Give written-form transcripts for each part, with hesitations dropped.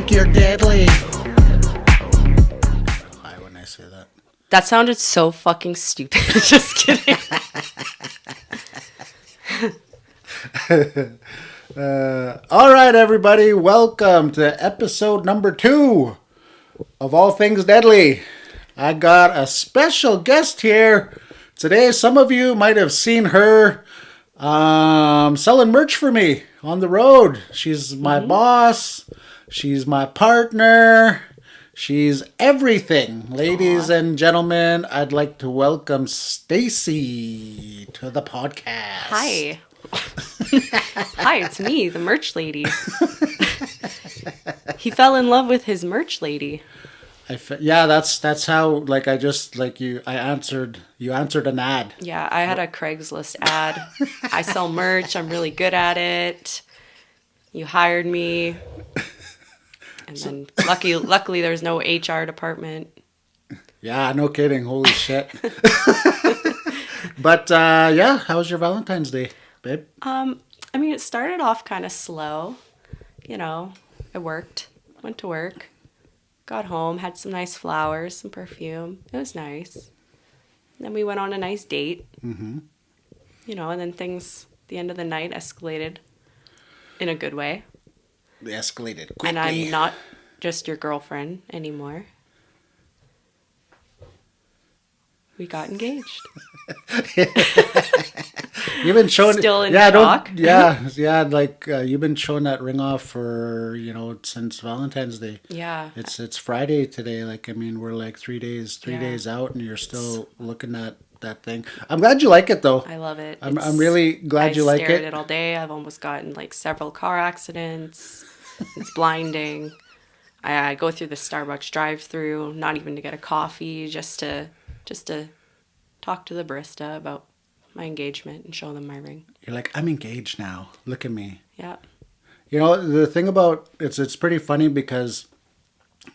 think you're deadly. Hi when I say that. That sounded so fucking stupid. Just kidding. All right, everybody. Welcome to episode number 2 of All Things Deadly. I got a special guest here today. Some of you might have seen her selling merch for me on the road. She's my boss. She's my partner. She's everything. Ladies and gentlemen, I'd like to welcome Stacey to the podcast. Hi. Hi, it's me, the merch lady. He fell in love with his merch lady. That's how you answered an ad. Yeah, I had a Craigslist ad. I sell merch. I'm really good at it. You hired me. And then luckily there's no HR department. Yeah, no kidding. Holy shit. But how was your Valentine's Day, babe? It started off kind of slow. I went to work, got home, had some nice flowers, some perfume. It was nice. Then we went on a nice date. Mm-hmm. And then things, the end of the night, escalated in a good way. They escalated quickly. And I'm not just your girlfriend anymore. We got engaged. You've been showing still in shock. You've been showing that ring off for since Valentine's Day. Yeah, it's Friday today. We're like 3 days out, and you're still looking at that thing. I'm glad you like it though. I love it. I'm really glad you like it. I stare at it all day. I've almost gotten several car accidents. It's blinding. I go through the Starbucks drive-through, not even to get a coffee, just to talk to the barista about my engagement and show them my ring. You're like, I'm engaged now. Look at me. Yeah. The thing about it's pretty funny because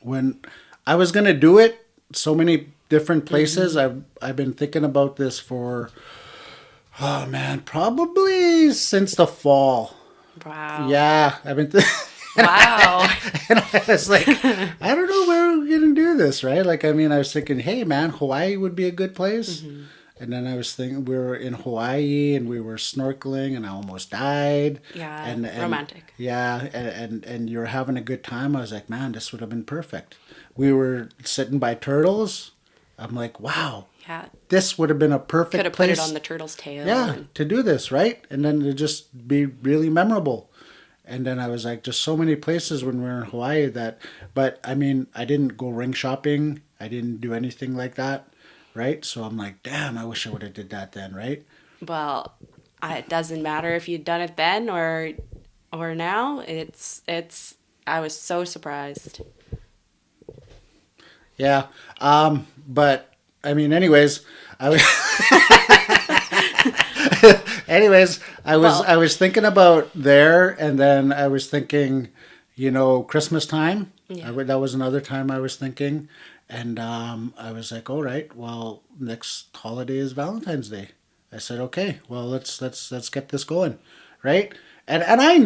when I was gonna do it, so many different places. I've been thinking about this for probably since the fall. Wow. Yeah, I've been. Wow. And I was like, I don't know where we're gonna do this, right? I was thinking, hey man, Hawaii would be a good place. Mm-hmm. And then I was thinking we were in Hawaii and we were snorkeling and I almost died. Yeah, and romantic. Yeah, and you were having a good time. I was like, man, this would have been perfect. We were sitting by turtles. I'm like, wow. Yeah. This would have been a perfect Could have place. put it on the turtle's tail. Yeah, to do this, right? And then it'd just be really memorable. And then I was like, just so many places when we were in Hawaii but I didn't go ring shopping. I didn't do anything like that. Right? So I'm like, damn, I wish I would have did that then, right? Well, it doesn't matter if you'd done it then or now. I was so surprised. Yeah. But anyways, I was thinking about there, and then I was thinking, Christmas time. Yeah. That was another time I was thinking. And I was like, all right, well, next holiday is Valentine's Day. I said, okay, well, let's get this going, right? And I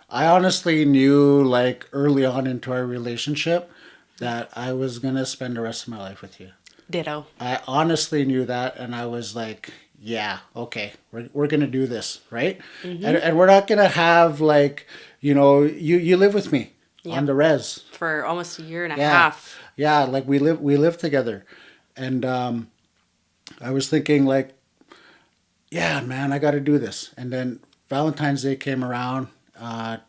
honestly knew early on into our relationship that I was gonna spend the rest of my life with you. Ditto. I honestly knew that, and I was like, yeah, okay, we're gonna do this, right? Mm-hmm. And we're not gonna have you live with me on the res for almost a year and a half. Yeah, we live together, and I was thinking yeah, man, I got to do this. And then Valentine's Day came around.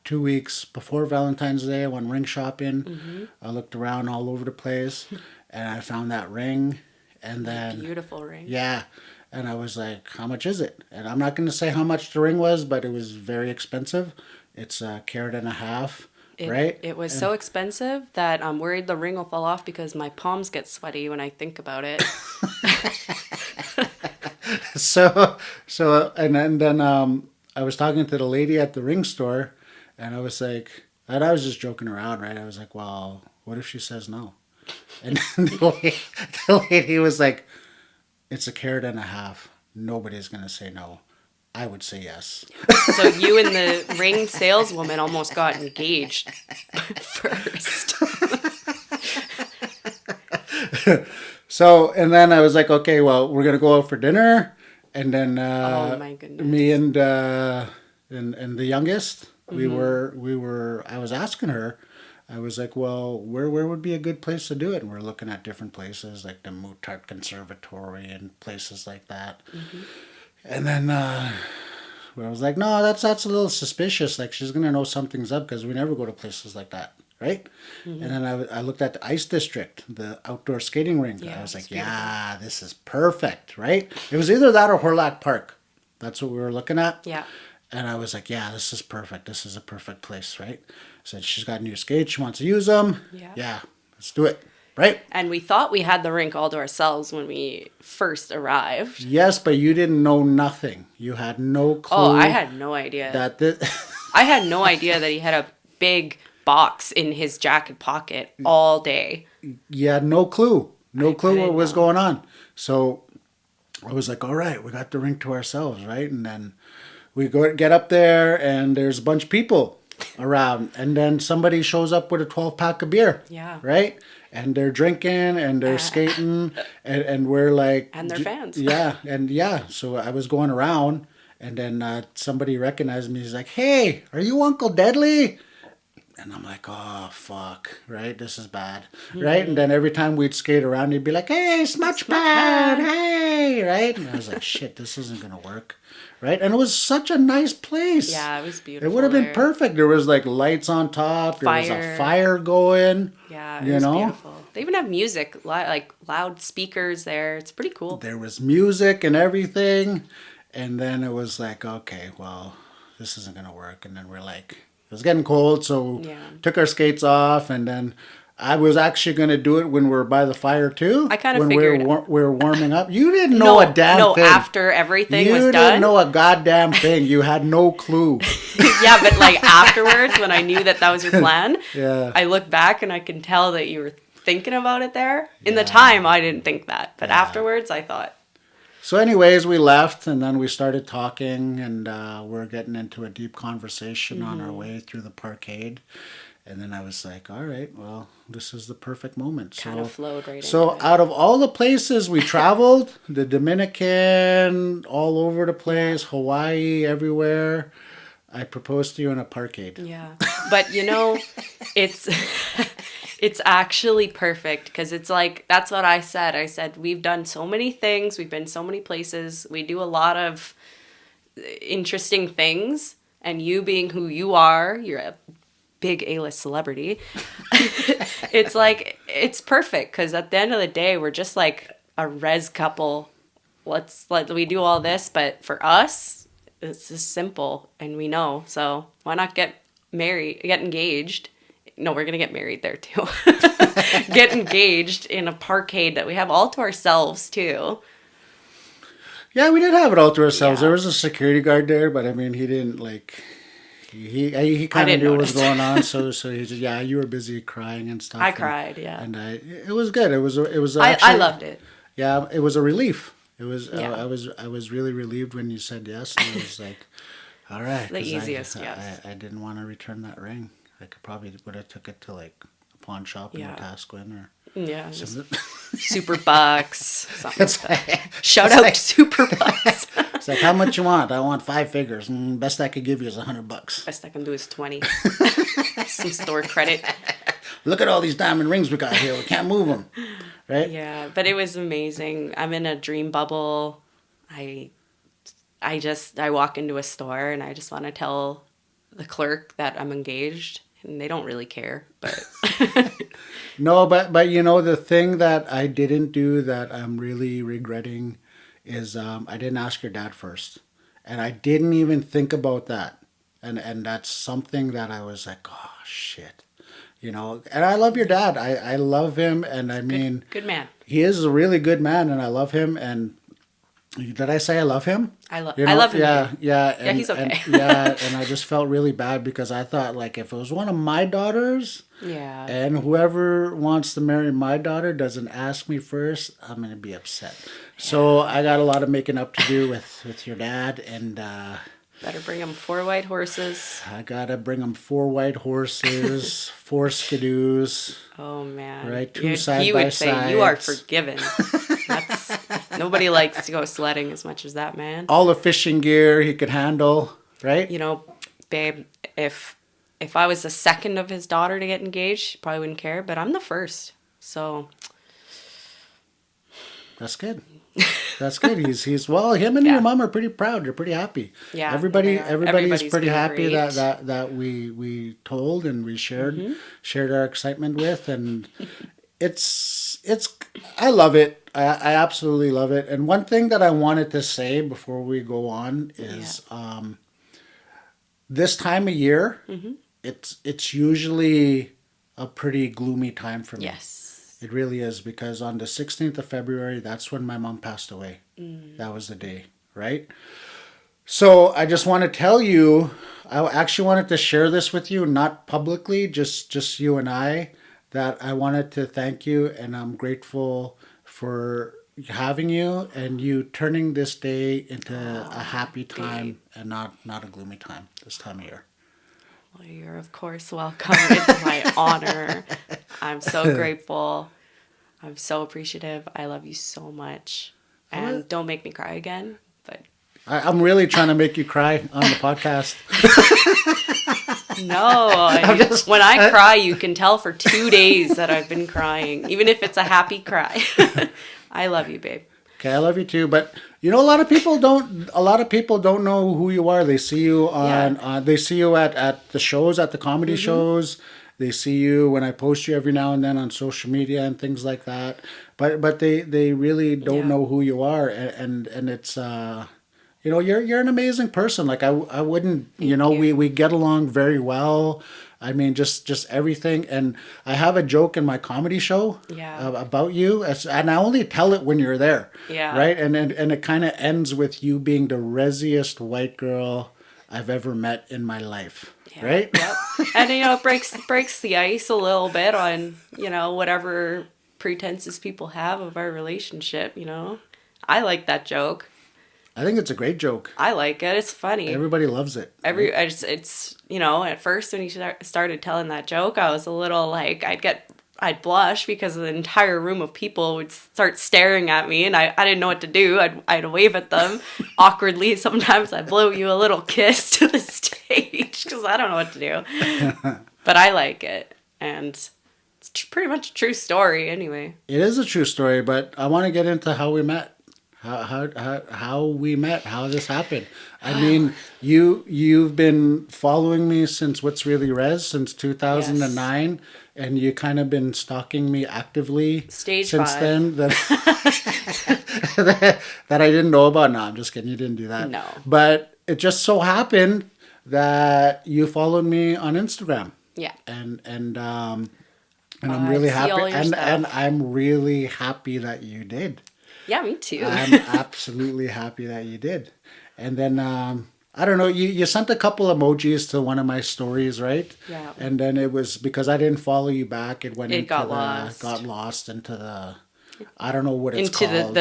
2 weeks before Valentine's Day, I went ring shopping. Mm-hmm. I looked around all over the place, and I found that ring. And then beautiful ring. Yeah, and I was like, how much is it? And I'm not going to say how much the ring was, but it was very expensive. It's a carat and a half. Right? It was so expensive that I'm worried the ring will fall off because my palms get sweaty when I think about it. And then I was talking to the lady at the ring store, and I was like, and I was just joking around, right? I was like, well, what if she says no? And the lady was like, it's a carat and a half. Nobody's going to say no. I would say yes. So you and the ring saleswoman almost got engaged first. So, and then I was like, okay, well, we're gonna go out for dinner, and then Oh my goodness. me and the youngest, we were. I was asking her, I was like, well, where would be a good place to do it? And we're looking at different places like the Mutart Conservatory and places like that. And then I was like, no, that's a little suspicious. Like she's gonna know something's up because we never go to places like that, right? And then I looked at the Ice District, the outdoor skating rink. Yeah, I was like, it's beautiful. yeah, this is perfect, right? It was either that or Horlock Park. That's what we were looking at. Yeah. And I was like, yeah, this is perfect. This is a perfect place, right? Said she's got new skates. She wants to use them. Yeah. Yeah, let's do it, right? And we thought we had the rink all to ourselves when we first arrived. Yes, but you didn't know nothing. You had no clue. Oh, I had no idea. that this. I had no idea that he had a big box in his jacket pocket all day. You had no clue. No clue what didn't was know. going on. So I was like, all right, we got the rink to ourselves, right? And then we get up there, and there's a bunch of people around, and then somebody shows up with a 12-pack of beer. Yeah. Right? And they're drinking and they're skating, and we're like, And they're fans. Yeah, and yeah. So I was going around, and then somebody recognized me. He's like, "Hey, are you Uncle Deadly?" And I'm like, "Oh fuck, right? This is bad, right?" And then every time we'd skate around, he'd be like, "Hey, Smutchpad, hey!" Right? And I was like, "Shit, this isn't gonna work." Right? And it was such a nice place. Yeah, it was beautiful. It would have been there. perfect. There was like lights on top. There was Fire. a fire going. Yeah, it You was know? beautiful. They even have music, like loud speakers there. It's pretty cool. There was music and everything. And then it was like, okay, well, this isn't going to work. And then we're like, it was getting cold. So Yeah. took our skates off. And then I was actually going to do it when we were by the fire too. I kinda when figured- we were warming up. You didn't know a damn thing. after everything you was didn't done. know a goddamn thing. You had no clue. Yeah, but like afterwards, when I knew that was your plan, Yeah. I look back and I can tell that you were thinking about it there. In the Yeah. time, I didn't think that, but Yeah. afterwards, I thought, So anyways, we left, and then we started talking, and we're getting into a deep conversation on our way through the parkade. And then I was like, all right, well, this is the perfect moment. kind of flowed right So into it. out of all the places we traveled, the Dominican, all over the place, Hawaii, everywhere, I proposed to you in a parkade. Yeah. But you know, it's it's actually perfect because it's like that's what I said. I said we've done so many things, we've been so many places, we do a lot of interesting things, and you being who you are, you're a big A-list celebrity. It's like it's perfect because at the end of the day, we're just like a res couple. We do all this, but for us, it's just simple, and we know. So why not get engaged? No, we're gonna get married there too. Get engaged in a parkade that we have all to ourselves too. Yeah, we did have it all to ourselves. Yeah. There was a security guard there, but I mean, he didn't like. He kind of didn't knew what was notice. going on, so he just you were busy crying and stuff. I and- cried, yeah. and it was good. It was I actually, loved it. Yeah, it was a relief. It was Yeah. I was really relieved when you said yes, and I was like, all right, The 'cause easiest yes. I didn't want to return that ring. I could probably would have took it to like a pawn shop in Yeah. Wetaskiwin or Yeah, just something. Super Bucks. Something It's like that. like, Shout out to Super Bucks. it's like, how much you want? I want 5 figures. Best I could give you is $100. Best I can do is 20. Some store credit. Look at all these diamond rings we got here. We can't move them, right? Yeah, but it was amazing. I'm in a dream bubble. I walk into a store and I just want to tell the clerk that I'm engaged, and they don't really care, but No, but you know, the thing that I didn't do that I'm really regretting is I didn't ask your dad first, and I didn't even think about that, and that's something that I was like, oh shit, you know. And I love your dad. I love him, and I mean, good man. he is a really good man, and I love him, and Did I say I love him? I love him. Yeah, Too. yeah, Yeah, he's okay. and I just felt really bad because I thought like if it was one of my daughters, Yeah. and whoever wants to marry my daughter doesn't ask me first, I'm gonna be upset. So I got a lot of making up to do with your dad, and Better bring him 4 white horses. I gotta bring him 4 white horses, 4 skidoos. Oh man! Right, 2 side he by would say you are sides. forgiven. That's nobody likes to go sledding as much as that man. All the fishing gear he could handle, right? You know, babe, if I was the second of his daughter to get engaged, probably wouldn't care. But I'm the first, so That's good. That's good. He's well. Him and Yeah. your mom are pretty proud. They're pretty happy. Yeah, Everybody they are. everybody's Everybody's pretty been happy great. that we told and we shared our excitement with, and it's I love it. I absolutely love it. And one thing that I wanted to say before we go on is this time of year, it's usually a pretty gloomy time for me. yes. It really is, because on the 16th of February, that's when my mom passed away. That was the day, right? So I just want to tell you, I actually wanted to share this with you, not publicly, just you and I, that I wanted to thank you, and I'm grateful for having you and you turning this day into a happy time and not a gloomy time this time of year. Well, you're of course welcome. It's my honor. I'm so grateful. I'm so appreciative. I love you so much. And don't make me cry again. But I'm really trying to make you cry on the podcast. no, when I cry, you can tell for 2 days that I've been crying, even if it's a happy cry. I love you, babe. Okay, I love you too, but you know, a lot of people don't know who you are. They see you on they see you at the shows, at the comedy shows. They see you when I post you every now and then on social media and things like that. But they really don't know who you are, and it's you know, you're an amazing person. Like I wouldn't, you know, we get along very well. I mean, just everything. And I have a joke in my comedy show about you, and I only tell it when you're there. Yeah. Right. And it kind of ends with you being the resiest white girl I've ever met in my life. Yeah. Right. Yep. And you know, it breaks the ice a little bit on, you know, whatever pretenses people have of our relationship. You know, I like that joke. I think it's a great joke. I like it. It's funny. Everybody loves it. It's you know, at first when you started telling that joke, I was a little like I'd blush because the entire room of people would start staring at me, and I didn't know what to do. I'd wave at them awkwardly. Sometimes I'd blow you a little kiss to the stage because I don't know what to do. But I like it, and it's pretty much a true story anyway. It is a true story, but I want to get into how we met. How we met, how this happened. I mean, you've been following me since What's Really Res, since 2009, and you kind of been stalking me actively Stage since 5. then that that I didn't know about. No, I'm just kidding. You didn't do that. No. But it just so happened that you followed me on Instagram. Yeah. And I'm really see all happy, your and stuff. I'm really happy that you did. Yeah, me too. I'm absolutely happy that you did. And then, I don't know, you sent a couple emojis to one of my stories, right? Yeah. And then it was because I didn't follow you back. It got lost. Got lost into the, I don't know what it's Into called.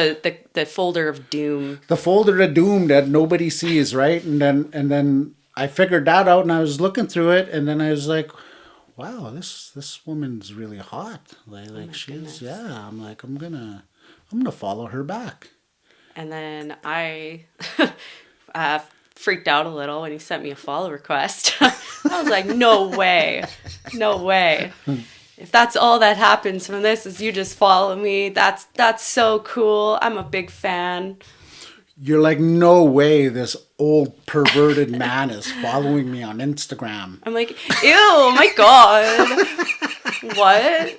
the folder of doom. The folder of doom that nobody sees, right? And then I figured that out, and I was looking through it, and then I was like, wow, this woman's really hot. Like she's, goodness. yeah. I'm like, I'm gonna follow her back. And then I freaked out a little when he sent me a follow request. I was like, no way. No way. If that's all that happens from this is you just follow me, that's so cool. I'm a big fan. You're like, no way this old perverted man is following me on Instagram. I'm like, ew, my God. What?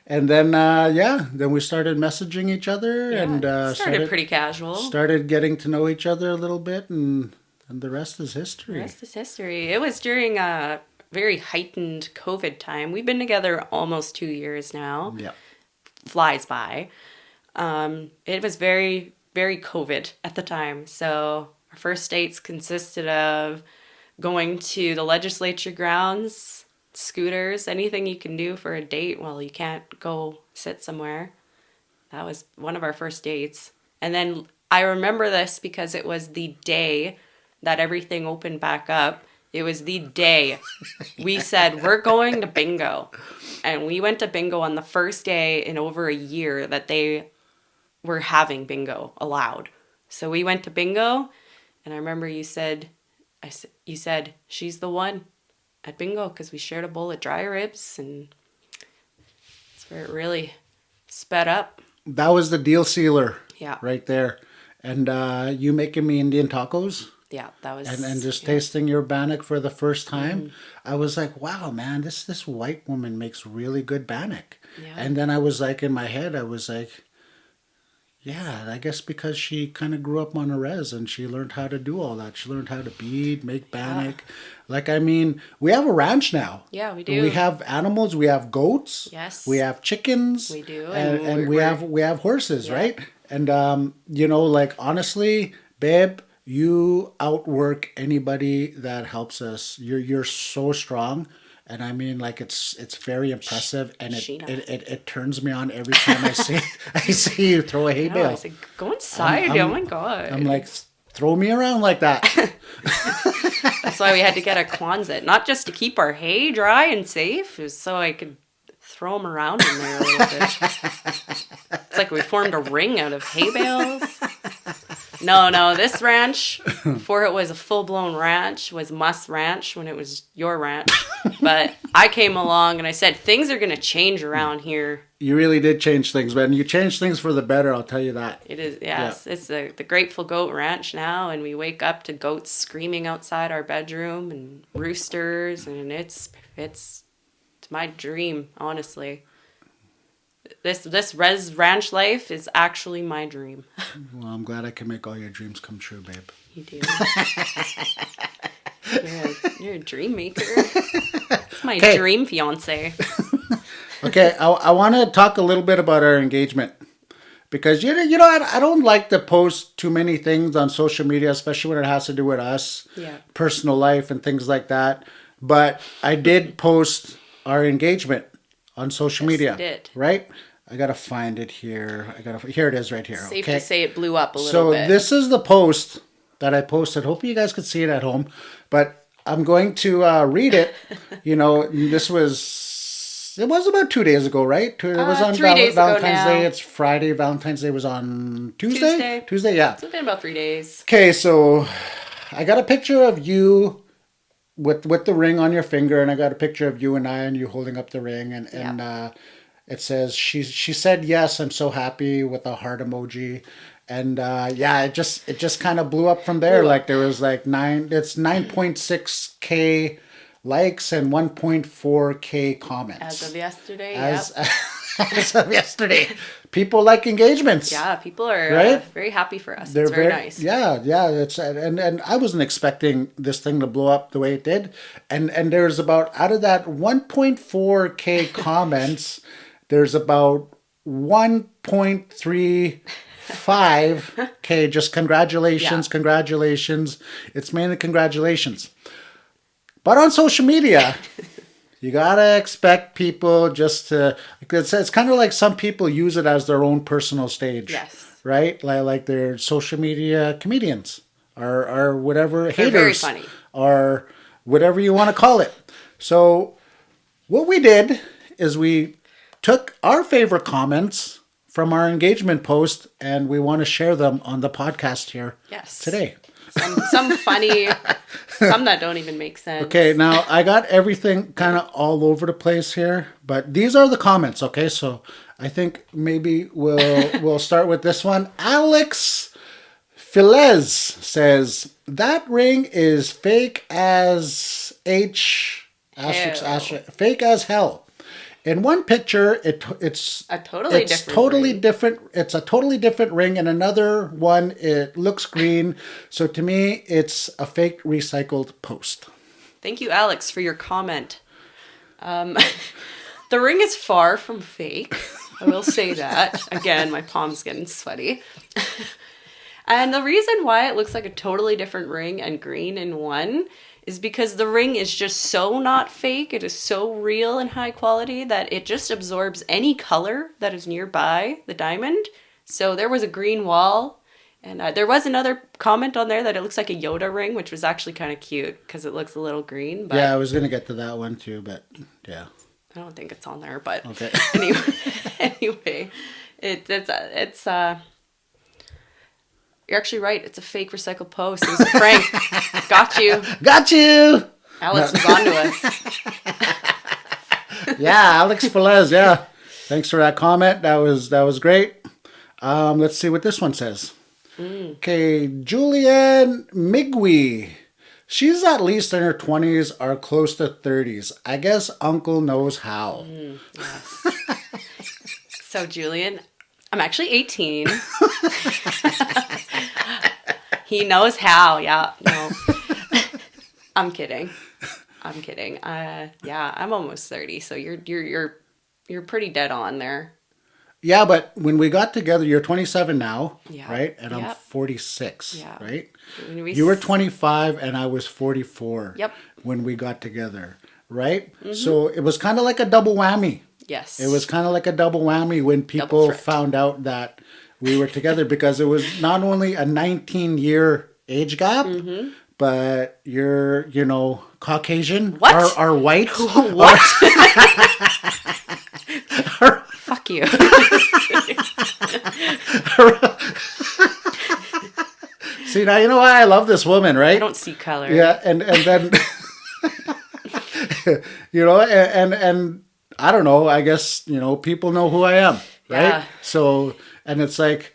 And then, then we started messaging each other, and started pretty casual. Started getting to know each other a little bit, and the rest is history. The rest is history. It was during a very heightened COVID time. We've been together almost 2 years now. Yeah. Flies by. It was very, very COVID at the time. So our first dates consisted of going to the legislature grounds, scooters, anything you can do for a date while you can't go sit somewhere. That was one of our first dates. And then I remember this because it was the day that everything opened back up. It was the day we said, we're going to bingo. And we went to bingo on the first day in over a year that they were having bingo allowed. So we went to bingo, and I remember you said, she's the one at bingo, because we shared a bowl of dry ribs, and that's where it really sped up. That was the deal sealer. Yeah. Right there. And you making me Indian tacos? Yeah, that was... And just tasting your bannock for the first time, I was like, wow, man, this white woman makes really good bannock. Yeah. And then I was like, in my head, I was like, yeah, I guess because she kind of grew up on a res and she learned how to do all that. She learned how to bead, make bannock. Like, I mean, we have a ranch now. Yeah, we do. We have animals. We have goats. Yes. We have chickens. We do. And we have horses, right? And, you know, like, honestly, babe, you outwork anybody that helps us. You're so strong. And I mean, like, it's very impressive, and it turns me on every time I see you throw a hay bale. I was like, go inside. Oh my God. I'm like, throw me around like that. That's why we had to get a Quonset, not just to keep our hay dry and safe, it was so I could throw them around in there a little bit. It's like we formed a ring out of hay bales. No, this ranch, before it was a full-blown ranch, was Muss Ranch when it was your ranch. But I came along and I said, things are going to change around here. You really did change things, man. You changed things for the better, I'll tell you that. It is, yes. Yeah. It's the Grateful Goat Ranch now, and we wake up to goats screaming outside our bedroom and roosters, and it's my dream, honestly. This res ranch life is actually my dream. Well, I'm glad I can make all your dreams come true, babe. You do. You're a dream maker. It's my dream fiance. Okay, I want to talk a little bit about our engagement. Because, you know, I don't like to post too many things on social media, especially when it has to do with us, personal life and things like that. But I did post our engagement on social media. You did. Right? I got to find it here. Here it is right here. Safe to say it blew up a little bit. So this is the post that I posted. Hope you guys could see it at home. But I'm going to read it. You know, it was about 2 days ago, right? It was on 3 days Valentine's ago now. Day. It's Friday. Valentine's Day was on Tuesday? Tuesday, yeah. It's been about 3 days. Okay, so I got a picture of you with the ring on your finger, and I got a picture of you and I and you holding up the ring, and it says she said yes, I'm so happy, with a heart emoji. And it just kind of blew up from there. Like there was like 9.6K likes and 1.4K comments. As of yesterday, as of yesterday. People like engagements. Yeah, people are very happy for us. It's very nice. Yeah. It's and I wasn't expecting this thing to blow up the way it did. And there's about, out of that 1.4K comments, there's about 1.35K just congratulations. It's mainly congratulations. But on social media, you gotta expect people just to. It's kind of like some people use it as their own personal stage. Yes. Right? Like they're social media comedians or whatever, They're haters. very funny. Or whatever you want to call it. So what we did is we took our favorite comments from our engagement post and we want to share them on the podcast here today. Some funny, some that don't even make sense. Okay, now I got everything kind of all over the place here, but these are the comments, okay? So I think maybe we'll start with this one. Alex Filez says, that ring is fake as fake as hell. In one picture, it's a totally different. It's a totally different ring. In another one, it looks green. So to me, it's a fake recycled post. Thank you, Alex, for your comment. The ring is far from fake. I will say that. Again, my palm's getting sweaty. And the reason why it looks like a totally different ring and green in one is because the ring is just so not fake. It is so real and high quality that it just absorbs any color that is nearby the diamond. So there was a green wall, and there was another comment on there that it looks like a Yoda ring, which was actually kind of cute because it looks a little green. But Yeah, I was going to get to that one too, but yeah. I don't think it's on there, but Okay. anyway, it's you're actually right. It's a fake recycled post. It was a prank. Got you. Got you! Alex was on to us. Yeah, Alex Velez, yeah. Thanks for that comment. That was great. Let's see what this one says. Okay, Julianne Migui. She's at least in her 20s or close to 30s. I guess Uncle knows how. Yes. So, Julian, I'm actually 18. He knows how. Yeah, no. I'm kidding. Yeah, I'm almost 30, so you're pretty dead on there. Yeah, but when we got together, you're 27 now, Yeah. right? And I'm Yep. 46, Yeah. right? When we You were 25 and I was 44 Yep. when we got together, right? So it was kind of like a double whammy. Yes. It was kind of like a double whammy when people threat. found out that we were together because it was not only a 19-year age gap, but you're, Caucasian What? or white. What? Fuck you. See, now you know why I love this woman, right? I don't see color. Yeah, and then and I don't know, I guess, people know who I am, right? Yeah. So, and it's like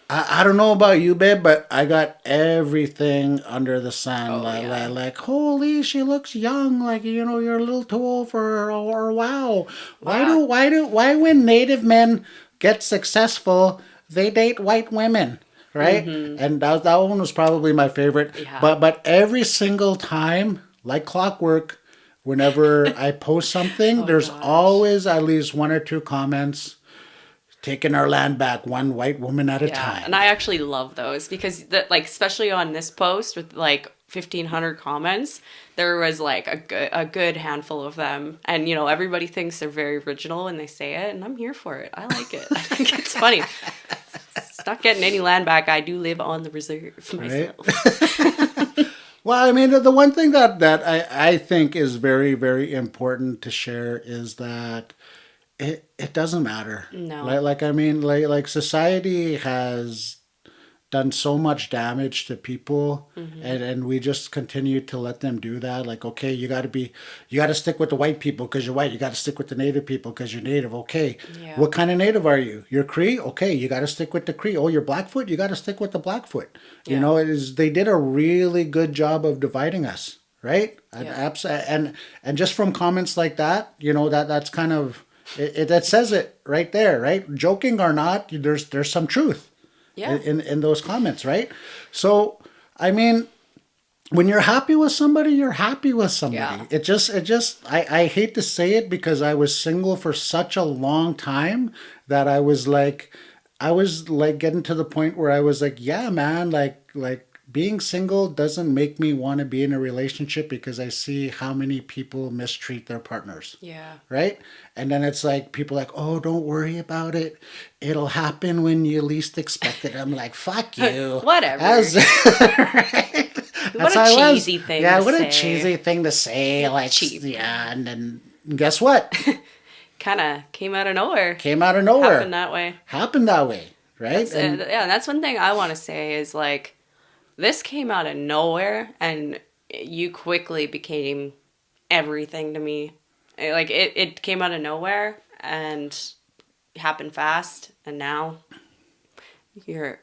I don't know about you, babe, but I got everything under the sun. Oh, yeah. Like, holy, she looks young. Like, you're a little too old for her. Or wow, why when Native men get successful, they date white women, right? And that one was probably my favorite. Yeah. But every single time, like clockwork, whenever I post something, there's gosh. always at least one or two comments. Taking our land back, one white woman at a time. And I actually love those because, especially on this post with 1,500 comments, there was a good handful of them, and everybody thinks they're very original when they say it, and I'm here for it. I like it. I think it's funny. It's not getting any land back. I do live on the reserve myself. Right? Well, I mean, the one thing that I think is very, very important to share is that it doesn't matter. No. Like society has done so much damage to people, and we just continue to let them do that. Like, okay, you got to stick with the white people because you're white. You got to stick with the Native people because you're Native. Okay, Yeah. what kind of Native are you? You're Cree. Okay, you got to stick with the Cree. Oh, you're Blackfoot. You got to stick with the Blackfoot. Yeah. They did a really good job of dividing us, right? Yeah. And just from comments like that, that's kind of. That says it right there, right? Joking or not, there's some truth in those comments, right? So, I mean, when you're happy with somebody, you're happy with somebody. Yeah. I hate to say it because I was single for such a long time that I was like getting to the point where I was like, yeah, man, like being single doesn't make me want to be in a relationship because I see how many people mistreat their partners. Yeah. Right? And then it's like people like, oh, don't worry about it. It'll happen when you least expect it. I'm like, fuck you. Whatever. Right? What a cheesy thing yeah, to what say. a cheesy thing to say. Like, cheap. yeah, and then guess what? Kind of came out of nowhere. Came out of nowhere. Happened that way. Right? That's one thing I want to say is this came out of nowhere and you quickly became everything to me. It came out of nowhere and happened fast, and now you're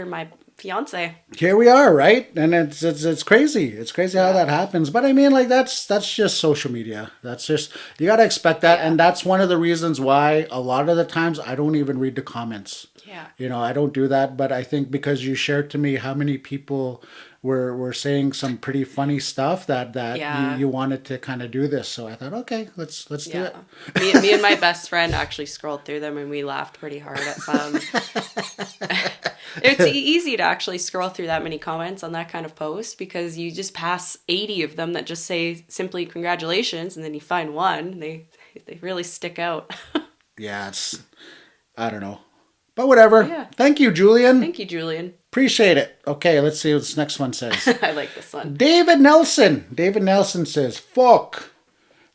my fiance. Here we are, right? And it's crazy. It's crazy how that happens. But I mean, that's just social media. That's just, you got to expect that. Yeah. And that's one of the reasons why a lot of the times I don't even read the comments. Yeah. You know, I don't do that, but I think because you shared to me how many people were saying some pretty funny stuff that Yeah. you wanted to kind of do this. So I thought, okay, let's do Yeah. it. Me and my best friend actually scrolled through them and we laughed pretty hard at some. It's easy to actually scroll through that many comments on that kind of post because you just pass 80 of them that just say simply congratulations, and then you find one. They really stick out. Yeah, I don't know. But whatever. Yeah. Thank you, Julian. Thank you, Julian. Appreciate it. Okay, let's see what this next one says. I like this one. David Nelson. David Nelson says, fuck.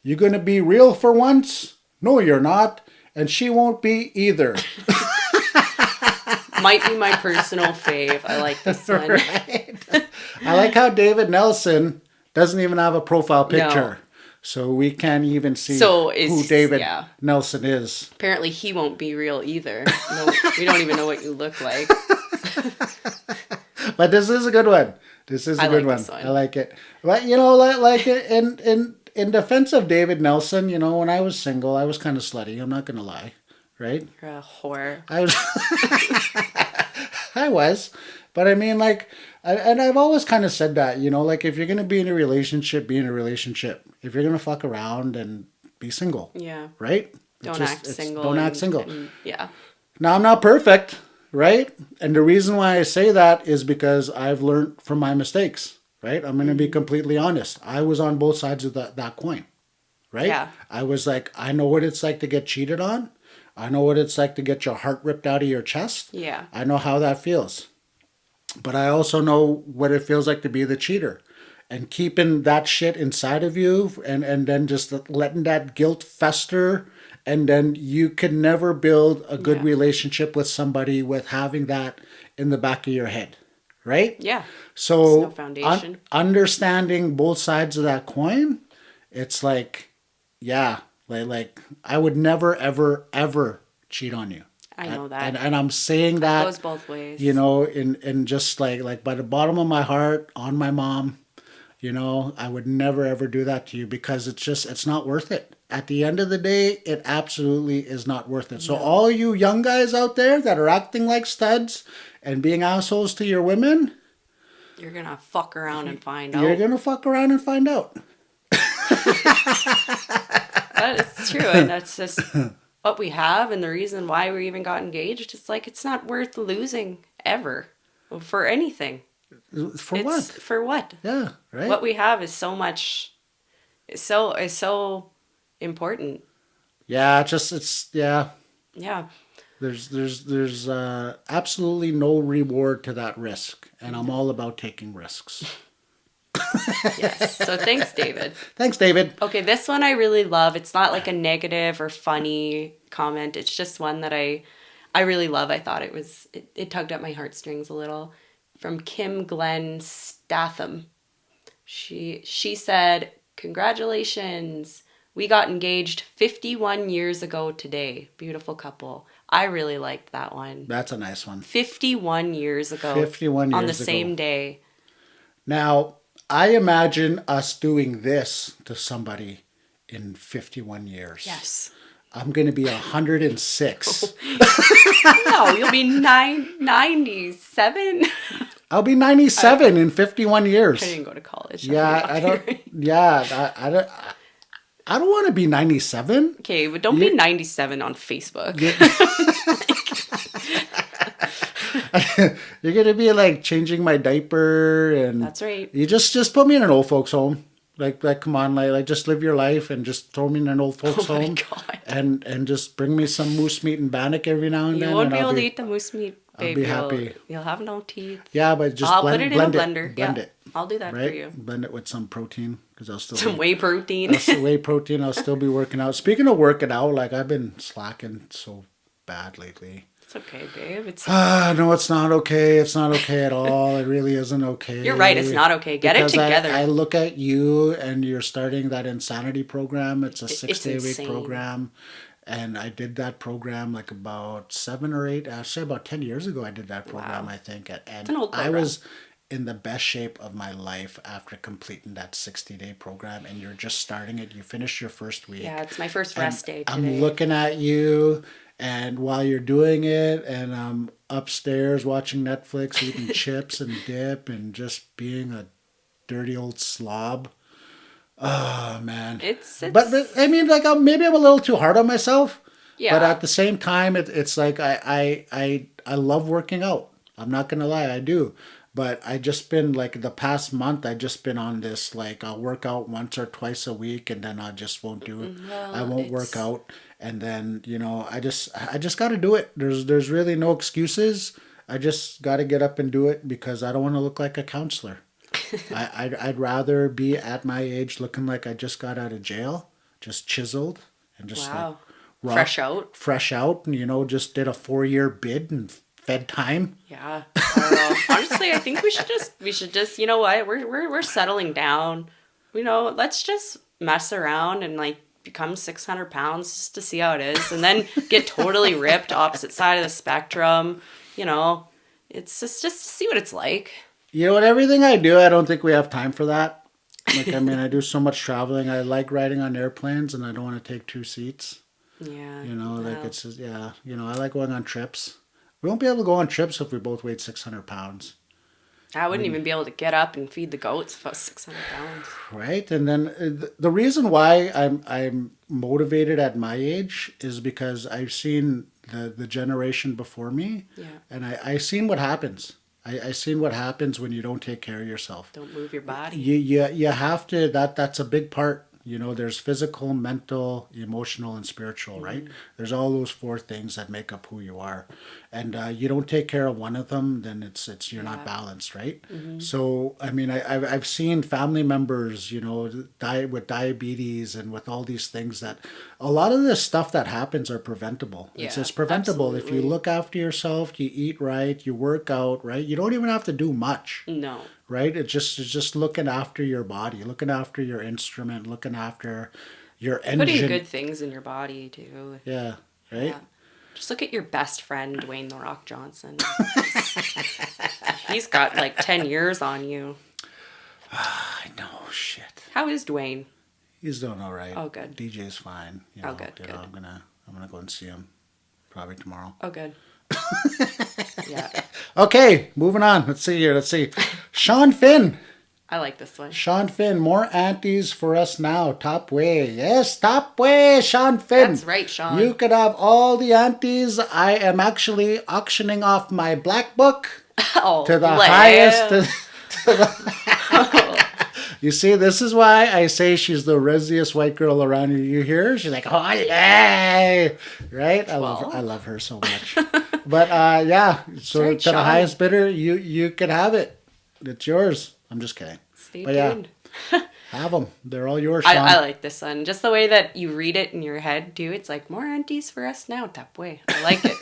You gonna be real for once? No, you're not. And she won't be either. Might be my personal fave. I like this one. Right? I like how David Nelson doesn't even have a profile picture. No. So we can't even see who David Nelson is. Apparently he won't be real either. No, we don't even know what you look like. But this is a good one. This is a good one. I like it. But, you know, like in defense of David Nelson, you know, when I was single, I was kind of slutty. I'm not going to lie. Right? You're a whore. I was. I was. But I mean, like, and I've always kind of said that, you know, like if you're going to be in a relationship, be in a relationship. If you're going to fuck around, and be single. Yeah. Right? Don't act single. Don't act single. Yeah. Now, I'm not perfect, right? And the reason why I say that is because I've learned from my mistakes, right? I'm going to be completely honest. I was on both sides of that coin, right? Yeah. I was like, I know what it's like to get cheated on. I know what it's like to get your heart ripped out of your chest. Yeah. I know how that feels. But I also know what it feels like to be the cheater. And keeping that shit inside of you and then just letting that guilt fester. And then you can never build a good relationship with somebody with having that in the back of your head. Right? Yeah. So there's no foundation. Understanding both sides of that coin, it's like, yeah, like I would never, ever, ever cheat on you. I know that. And I'm saying that. It goes both ways. You know, in just like by the bottom of my heart, on my mom, you know, I would never, ever do that to you because it's not worth it. At the end of the day, it absolutely is not worth it. So all you young guys out there that are acting like studs and being assholes to your women, you're going to fuck around and find out. You're going to fuck around and find out. That is true. And that's just what we have. And the reason why we even got engaged, it's like, it's not worth losing ever for anything. For what? For what? Yeah, right. What we have is so much, is so important. Yeah, it's Yeah. There's absolutely no reward to that risk, and I'm all about taking risks. Yes. So thanks, David. Thanks, David. Okay, this one I really love. It's not like a negative or funny comment. It's just one that I really love. I thought it tugged at my heartstrings a little. From Kim Glenn Statham. She said, "Congratulations. We got engaged 51 years ago today. Beautiful couple." I really liked that one. That's a nice one. 51 years ago. 51 years ago. On the same day. Now, I imagine us doing this to somebody in 51 years. Yes. I'm going to be 106. No, you'll be 97. I'll be 97 in 51 years. I didn't go to college. Yeah, I don't. Yeah, I don't want to be 97. Okay, but don't be 97 on Facebook. You're gonna be like changing my diaper, and that's right. You just put me in an old folks home. Like come on, like just live your life and just throw me in an old folks home. God. And just bring me some moose meat and bannock every now and then. You won't be able to eat the moose meat, babe. I'll be happy. You'll have no teeth. Yeah, but just I'll blend, put it blend in a blender. Blend it. I'll do that right? for you. Blend it with some protein because I'll still some whey protein. Whey protein. I'll still be working out. Speaking of working out, like I've been slacking so bad lately. It's okay, babe. No, it's not okay. It's not okay at all. It really isn't okay. You're right. It's not okay. Get it together. I look at you and you're starting that insanity program. It's a 6-day-a-week program. And I did that program like about 7 or 8, actually about 10 years ago I did that program, wow. I think. And it's an old program. I was in the best shape of my life after completing that 60-day program. And you're just starting it. You finished your first week. Yeah, it's my first rest day today. I'm looking at you. And while you're doing it, and I'm upstairs watching Netflix, eating chips and dip, and just being a dirty old slob. Oh man. But I mean, like, maybe I'm a little too hard on myself. But yeah. at the same time, it's like I love working out. I'm not gonna lie, I do. But I just been like the past month, I just been on this like I'll work out once or twice a week, and then I just won't do it. I Well, won't work it's out, and then I just got to do it. There's really no excuses. I just got to get up and do it because I don't want to look like a counselor. I'd rather be at my age looking like I just got out of jail, just chiseled and just like wow. rough, Fresh out. fresh out, and just did a 4-year bid and fed time. Yeah. I don't know. Honestly, I think we should just you know what? We're settling down. Let's just mess around and like become 600 pounds just to see how it is and then get totally ripped opposite side of the spectrum. You know, it's just to see what it's like. Everything I do, I don't think we have time for that. Like, I mean, I do so much traveling. I like riding on airplanes, and I don't want to take 2 seats. Yeah. Like No. it's just, yeah. I like going on trips. We won't be able to go on trips if we both weighed 600 pounds. I wouldn't even be able to get up and feed the goats if I was 600 pounds. Right, and then the reason why I'm motivated at my age is because I've seen the generation before me, Yeah. and I seen what happens. I seen what happens when you don't take care of yourself. Don't move your body. You have to that's a big part. There's physical, mental, emotional, and spiritual, right? There's all those 4 things that make up who you are, and you don't take care of one of them, then it's you're not balanced, right? So I mean, I've seen family members, die with diabetes and with all these things that a lot of this stuff that happens are preventable. It's Yeah, just preventable if you absolutely. look after yourself, you eat right, you work out, right? You don't even have to do much. No. Right? It's just looking after your body, looking after your instrument, looking after your Putting engine. good things in your body too. Yeah, right? Yeah. Just look at your best friend, Dwayne The Rock Johnson. He's got like 10 years on you. I know, shit. How is Dwayne? He's doing all right. Oh, good. DJ's fine. Oh, good, good. I'm gonna go and see him probably tomorrow. Oh, good. Yeah. Okay, moving on. Let's see. Sean Finn. I like this one. Sean Finn, more aunties for us now. Top way. Yes, top way, Sean Finn. That's right, Sean. You could have all the aunties. I am actually auctioning off my black book Oh, to the Lamb. highest. You see, this is why I say she's the rosiest white girl around. You hear her? She's like, oh, yeah. Right? I love her so much. But yeah, so right, to the Sean. highest bidder, you can have it. It's yours. I'm just kidding. Stay But yeah, tuned. have them. They're all yours, Sean. I like this one. Just the way that you read it in your head, too. It's like, more aunties for us now, top way. I like it.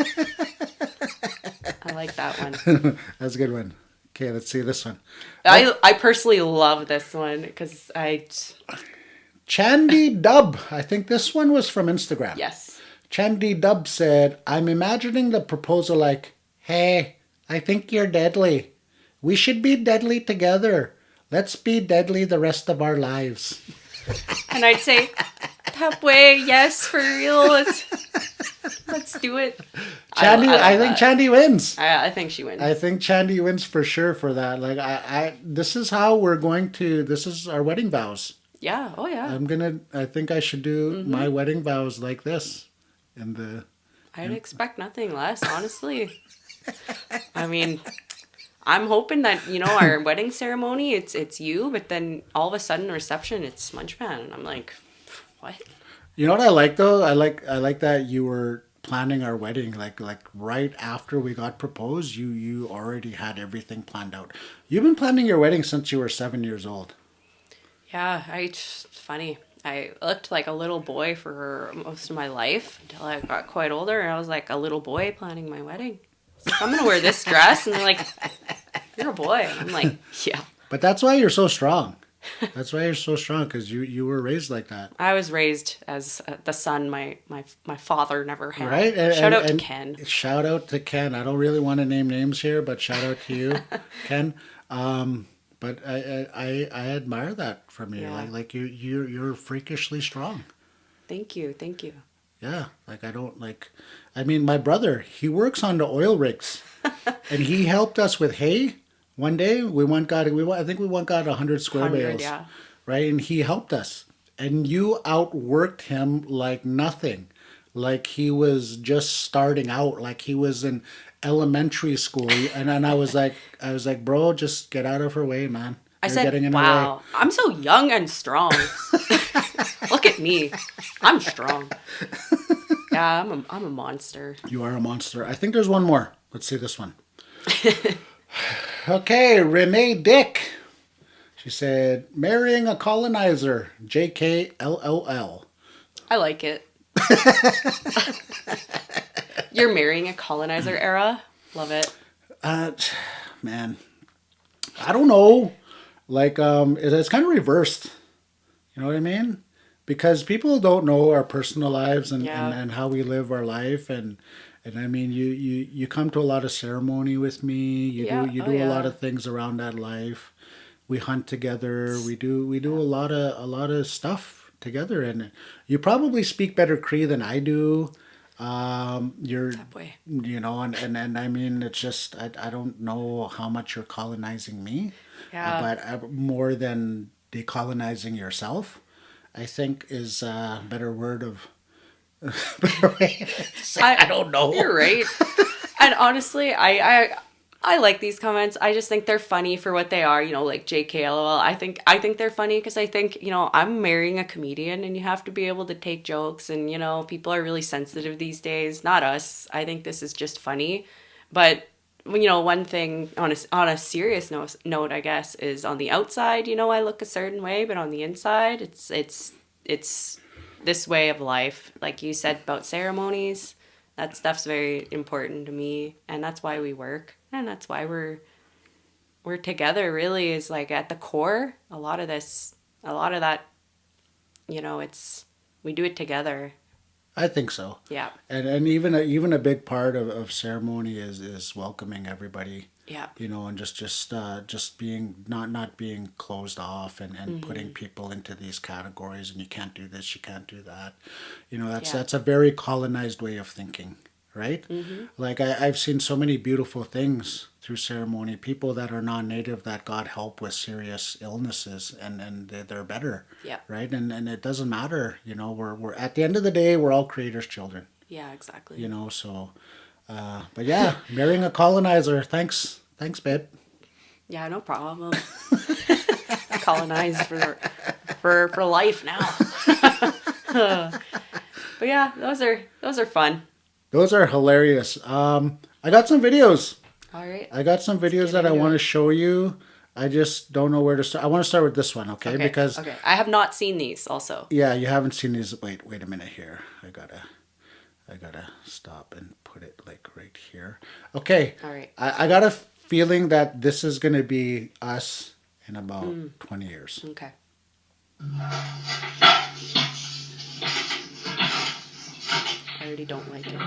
I like that one. That's a good one. Okay, let's see this one. I personally love this one because Chandy Dub. I think this one was from Instagram. yes. Chandy Dub said, I'm imagining the proposal like, hey, I think you're deadly. We should be deadly together. Let's be deadly the rest of our lives. And I'd say, top way, yes, for real. Let's do it. Chandy, I think Chandy wins. I think she wins. I think Chandy wins for sure for that. Like this is how we're going to. This is our wedding vows. Yeah. Oh, yeah. I think I should do my wedding vows like this. I'd expect nothing less, honestly. I mean, I'm hoping that, our wedding ceremony, it's you, but then all of a sudden the reception, it's Munchman. And I'm like, what? You know what I like though? I like that you were planning our wedding like right after we got proposed. You already had everything planned out. You've been planning your wedding since you were 7 years old. Yeah, it's funny. I looked like a little boy for most of my life until I got quite older, and I was like a little boy planning my wedding. It's like, I'm gonna wear this dress, and they're like, "You're a boy." And I'm like, "Yeah." But that's why you're so strong. That's why you're so strong, because you were raised like that. I was raised as the son my father never had. Right? Shout out to Ken. Shout out to Ken. I don't really want to name names here, but shout out to you, Ken. But I admire that from you. Yeah. Like you're freakishly strong. Thank you. Yeah, like I I mean, my brother, he works on the oil rigs, and he helped us with hay. One day I think we went got 100 square 100, bales, yeah. right? And he helped us, and you outworked him like nothing, like he was just starting out, like he was in elementary school. And then I was like, bro, just get out of her way, man. I You're said, getting in her way. wow, I'm so young and strong. Look at me. I'm strong. Yeah, I'm a monster. You are a monster. I think there's one more. Let's see this one. Okay, Renee Dick. She said, marrying a colonizer, JKLLL. I like it. You're marrying a colonizer era. Love it. Man, I don't know. Like, it's kind of reversed. You know what I mean? Because people don't know our personal lives and how we live our life. And I mean, you come to a lot of ceremony with me. You do a lot of things around that life. We hunt together. We do a lot of stuff together. And you probably speak better Cree than I do. You're, you know, and I mean, it's just, I don't know how much you're colonizing me, but more than decolonizing yourself, I think is a better word of, I don't know. You're right. And honestly, I like these comments. I just think they're funny for what they are, you know, like JKLOL. I think they're funny because I think, you know, I'm marrying a comedian and you have to be able to take jokes and, you know, people are really sensitive these days. Not us. I think this is just funny. But, you know, one thing on a serious note, I guess, is on the outside, you know, I look a certain way, but on the inside, it's this way of life. Like you said about ceremonies, that stuff's very important to me, and that's why we work. And that's why we're together, really, is like at the core. A lot of that, you know, we do it together. I think so. Yeah. And even a big part of ceremony is welcoming everybody. Yeah. You know, and just being not being closed off and putting people into these categories, and you can't do this, you can't do that. You know, that's a very colonized way of thinking. Right? Mm-hmm. Like I've seen so many beautiful things through ceremony. People that are non-native that got help with serious illnesses and they're better. Yeah. Right? And it doesn't matter. You know, we're at the end of the day, we're all creators' children. Yeah, exactly. You know, so, but yeah, marrying a colonizer. Thanks, babe. Yeah, no problem. Colonized for life now. But yeah, those are fun. Those are hilarious. I got some videos. All right. I got some videos that I want to show you. I just don't know where to start. I want to start with this one, okay? Because I have not seen these also. Yeah, you haven't seen these. Wait a minute here. I gotta stop and put it like right here. Okay. All right. I got a feeling that this is gonna be us in about 20 years. Okay. I already don't like it. What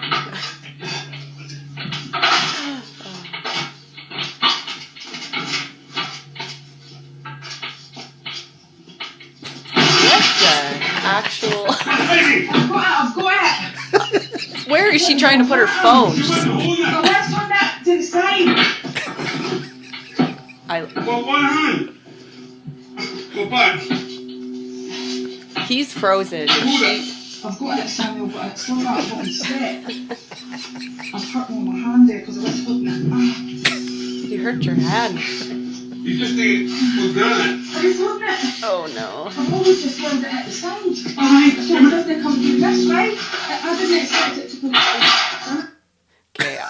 the actual? I've got it. Where is she trying to put her phone? Let's turn that to the side. Well, one hand. Go back. He's frozen. I've got it, Samuel, but it's not that what instead. I've hurt me on my hand there because I was holding it. You hurt your hand. You just think we're granite. I was holding it. Oh no. I've always just held it at the side. Alright, so it doesn't come through this way. I didn't expect it to come through. Okay.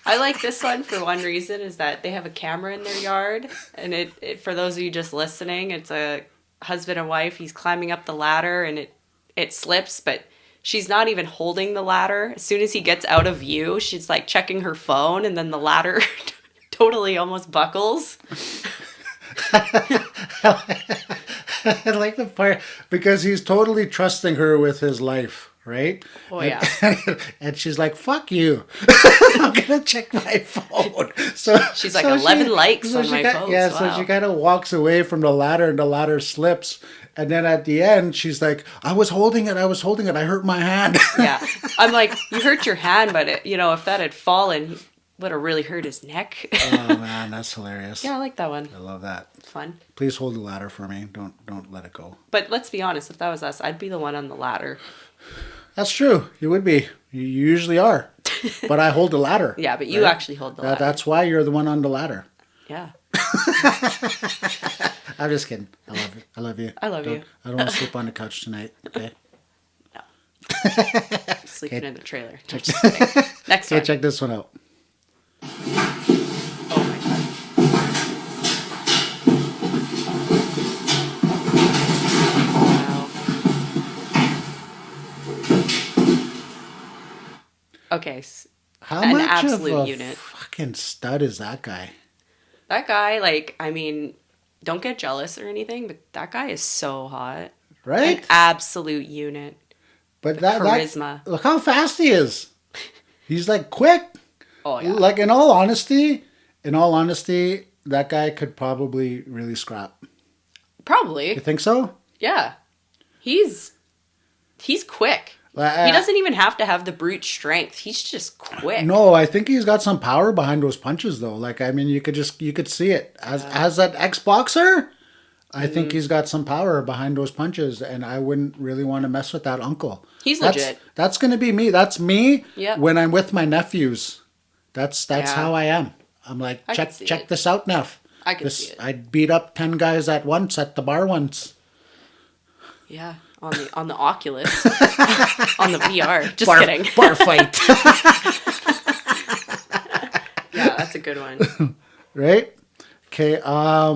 I like this one for one reason, is that they have a camera in their yard, and it for those of you just listening, it's a husband and wife. He's climbing up the ladder and it slips, but she's not even holding the ladder. As soon as he gets out of view, she's like checking her phone, and then the ladder totally almost buckles. I like the part because he's totally trusting her with his life, right? Oh, And- yeah. and she's like, "Fuck you! I'm gonna check my phone." So She's like, 11 likes on my post. Yeah, so Wow. she kind of walks away from the ladder, and the ladder slips. And then at the end, she's like, I was holding it. I hurt my hand." Yeah. I'm like, you hurt your hand, but if that had fallen, he would have really hurt his neck. Oh man, that's hilarious. Yeah, I like that one. I love that. It's fun. Please hold the ladder for me. Don't let it go. But let's be honest, if that was us, I'd be the one on the ladder. That's true. You would be. You usually are. But I hold the ladder. Yeah, but you actually hold the ladder. That's why you're the one on the ladder. Yeah. I'm just kidding. I love you. I love you. I love you. I don't want to sleep on the couch tonight. Okay. Sleeping in the trailer. No, just kidding. Next Okay, one. check this one out. Oh my god. Wow. Okay. How An much absolute of a unit. fucking stud is that guy? That guy, like, I mean, don't get jealous or anything, but that guy is so hot. Right? An absolute unit. But charisma. Look how fast he is. He's like quick. Oh yeah. Like in all honesty, that guy could probably really scrap. Probably. You think so? Yeah. He's quick. He doesn't even have to have the brute strength. He's just quick. No, I think he's got some power behind those punches though. Like I mean, you could see it as an ex-boxer. I think he's got some power behind those punches, and I wouldn't really want to mess with that uncle. He's legit. That's gonna be me. That's me. Yep. When I'm with my nephews. That's how I am. I'm like, I can see check it. this out, Neff. I can see it. I'd beat up 10 guys at once at the bar once. Yeah. On the Oculus. On the VR. Just kidding. Bar fight. Yeah, that's a good one. Right? Okay. I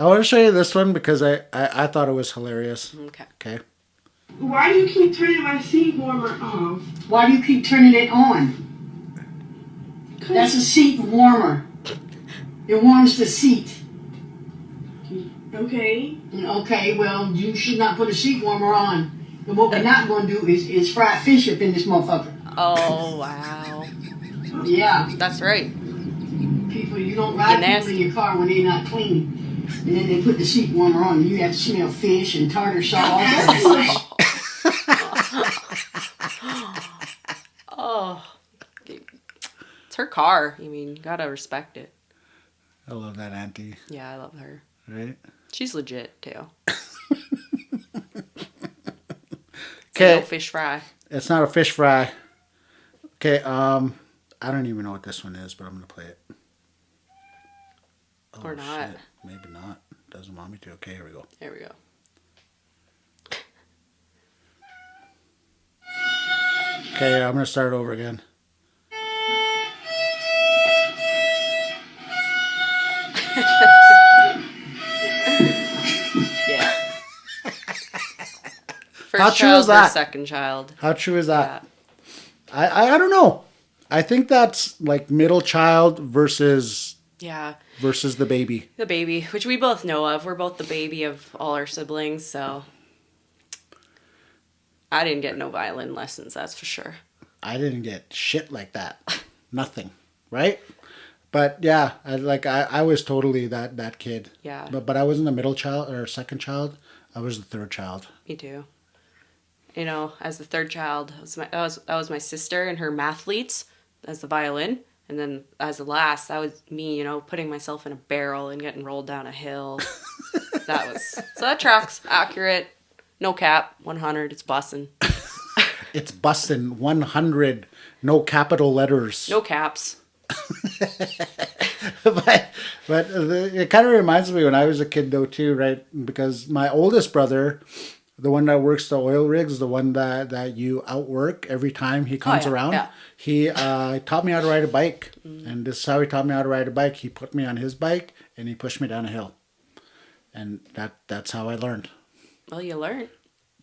want to show you this one because I thought it was hilarious. Okay. Okay. Why do you keep turning my seat warmer off? Why do you keep turning it on? That's a seat warmer. It warms the seat. Okay. Okay, well, you should not put a seat warmer on. And what we're not going to do is fry fish up in this motherfucker. Oh, wow. Yeah. That's right. People, you don't ride people in your car when they're not clean. And then they put the seat warmer on. And you have to smell fish and tartar sauce. Oh. It's her car. I mean, you gotta respect it. I love that auntie. Yeah, I love her. Right? She's legit, too. Okay. No fish fry. It's not a fish fry. Okay, I don't even know what this one is, but I'm gonna play it. Oh, Or not. shit. Maybe not. Doesn't want me to. Okay, here we go. There we go. Okay, I'm gonna start over again. Yeah. How First true is child that? versus second child. How true is that? Yeah. I don't know. I think that's like middle child versus Yeah. the baby. The baby, which we both know of. We're both the baby of all our siblings, so I didn't get no violin lessons, that's for sure. I didn't get shit like that. Nothing. Right? But yeah, I was totally that kid. Yeah. But I wasn't the middle child or second child. I was the third child. Me too. You know, as the third child, that was my sister and her mathletes as the violin. And then as the last, that was me, you know, putting myself in a barrel and getting rolled down a hill. So that tracks. Accurate. No cap. 100. It's bussin'. It's bussin' 100. No capital letters. No caps. but it kind of reminds me when I was a kid though too, right? Because my oldest brother, the one that works the oil rigs, the one that you outwork every time he comes around, yeah. he taught me how to ride a bike. And this is how he taught me how to ride a bike. He put me on his bike and he pushed me down a hill. And that's how I learned. Well, you learn.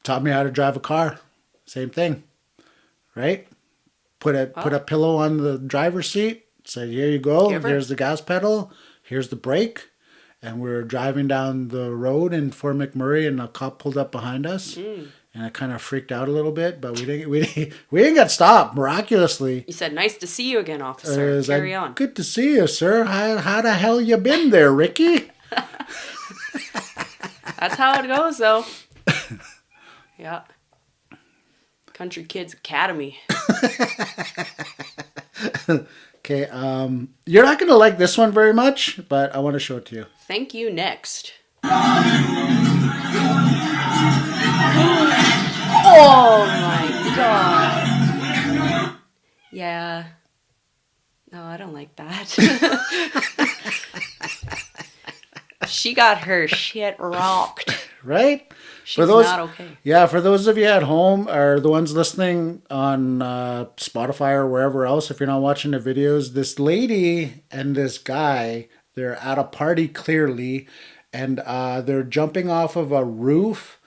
Taught me how to drive a car. Same thing. Right? Put a pillow on the driver's seat. Said, here you go. Here's the gas pedal. Here's the brake. And we were driving down the road in Fort McMurray, and a cop pulled up behind us. And and I kind of freaked out a little bit, but we didn't get stopped miraculously. You said, "Nice to see you again, officer." Carry on. Good to see you, sir. How the hell you been there, Ricky? That's how it goes, though. Yeah. Country Kids Academy. Okay, you're not gonna like this one very much, but I want to show it to you. Thank you. Next. Oh my god. Yeah. No, I don't like that. She got her shit rocked. Right? She's not okay. Yeah, for those of you at home or the ones listening on Spotify or wherever else, if you're not watching the videos, this lady and this guy, they're at a party clearly, and they're jumping off of a roof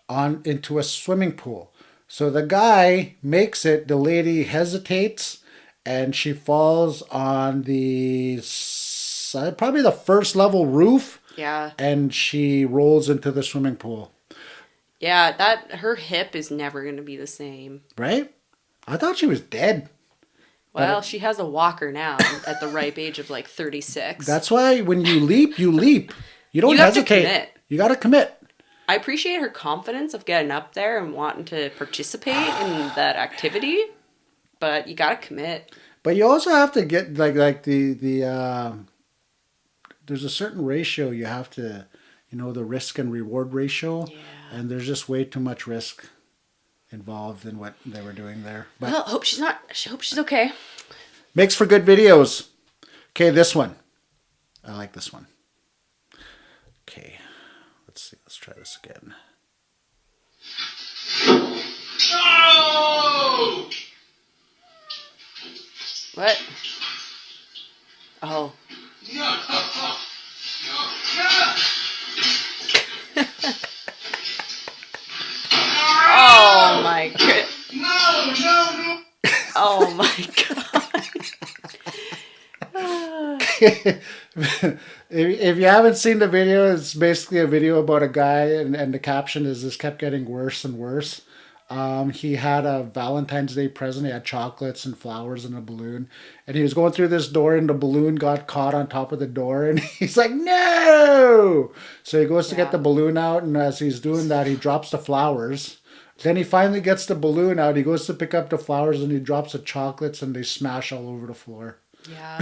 into a swimming pool. So the guy makes it, the lady hesitates, and she falls on the probably the first level roof. Yeah. And she rolls into the swimming pool. Yeah, her hip is never going to be the same. Right? I thought she was dead. Well, she has a walker now at the ripe age of like 36. That's why when you leap, you leap. You don't You have to hesitate. commit. You got to commit. I appreciate her confidence of getting up there and wanting to participate in that activity, but you got to commit. But you also have to get like the there's a certain ratio you have to, the risk and reward ratio. Yeah. And there's just way too much risk involved in what they were doing there. But Well, hope she's okay. makes for good videos. Okay, this one. I like this one. Okay, let's see. Let's try this again. No! What? Oh. Oh my god. No! Oh my god. If you haven't seen the video, it's basically a video about a guy, and the caption is "This kept getting worse and worse." He had a Valentine's Day present. He had chocolates and flowers and a balloon. And he was going through this door, and the balloon got caught on top of the door. And he's like, no! So he goes to get the balloon out. And as he's doing that, he drops the flowers. Then he finally gets the balloon out. He goes to pick up the flowers, and he drops the chocolates, and they smash all over the floor. Yeah.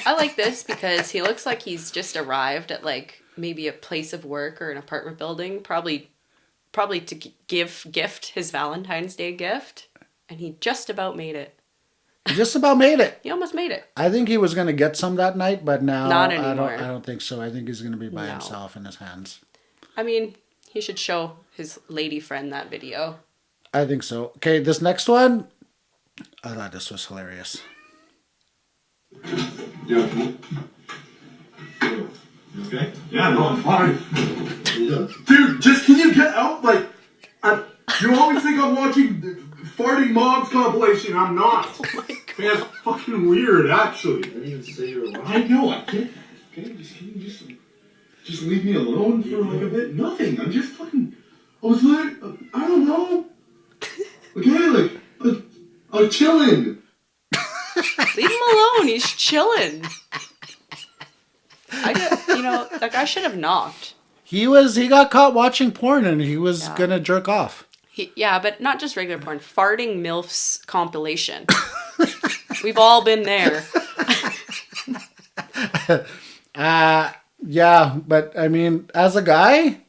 I like this because he looks like he's just arrived at like maybe a place of work or an apartment building, probably to gift his Valentine's Day gift, and he just about made it. He just about made it. He almost made it. I think he was going to get some that night, but now Not anymore. I don't think so. I think he's going to be by himself in his hands. I mean, he should show his lady friend that video. I think so. Okay, this next one, I thought this was hilarious. Yeah. Okay? Yeah, no, I'm fine. Dude, just can you get out? Like, you always think I'm watching Farting Moms compilation. I'm not. Oh my god. Man, that's fucking weird, actually. I didn't even say you were wrong. I know, I can't. Okay, can you just leave me alone for like a bit? Nothing. I'm just fucking. I was like, I don't know. Okay, like, I was chilling. Leave him alone. He's chilling. That guy should have knocked. He got caught watching porn, and he was gonna jerk off. But not just regular porn. Farting MILFs compilation. We've all been there. Yeah, but I mean, as a guy,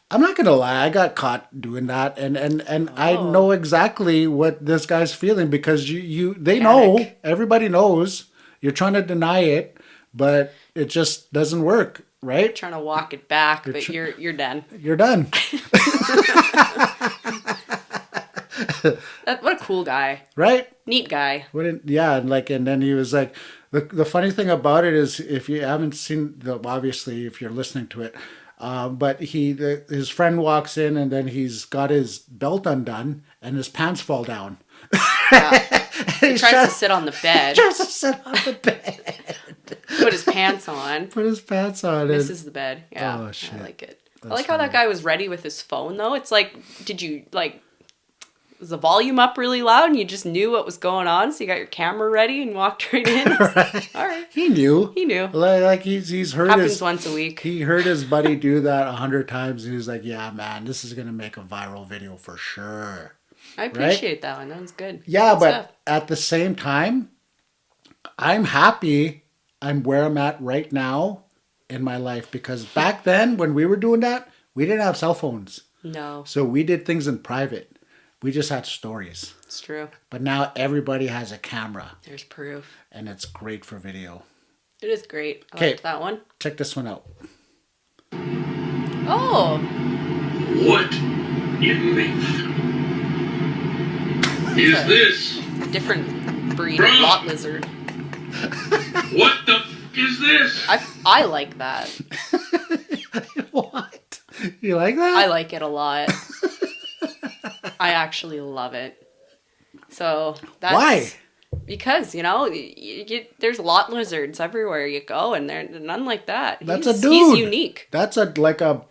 I'm not gonna lie, I got caught doing that, and I know exactly what this guy's feeling, because they know, everybody knows, you're trying to deny it, but it just doesn't work, right? Trying to walk it back, but you're done. You're done. What a cool guy. Right? Neat guy. And then he was like, the funny thing about it is, if you haven't seen obviously if you're listening to it, but his friend walks in, and then he's got his belt undone and his pants fall down. Yeah. He tries to sit on the bed. Tries to sit on the bed. Put his pants on. Put his pants on. This is the bed. Yeah. Oh, shit. I like it. I like how that guy was ready with his phone, though. It's like, did you, like, was the volume up really loud and you just knew what was going on, so you got your camera ready and walked right in? Right. All right. He knew. He knew. Like he's heard Happens once a week. He heard his buddy do that 100 times, and he's like, "Yeah, man, this is gonna make a viral video for sure." I appreciate that one. That was good. Yeah, Good but stuff. at the same time, I'm happy I'm where I'm at right now in my life, because back then when we were doing that, we didn't have cell phones. No, So we did things in private. We just had stories. it's true. But now everybody has a camera, There's proof. and it's great for video. It is great. I 'Kay. liked that one. Check this one out. Oh, What in the is this? a different breed of lot lizard. What the is this? I like that. What? You like that? I like it a lot. I actually love it. So that's Why? Because there's lot lizards everywhere you go, and they're none like that. That's He's- a dude. He's unique. That's like a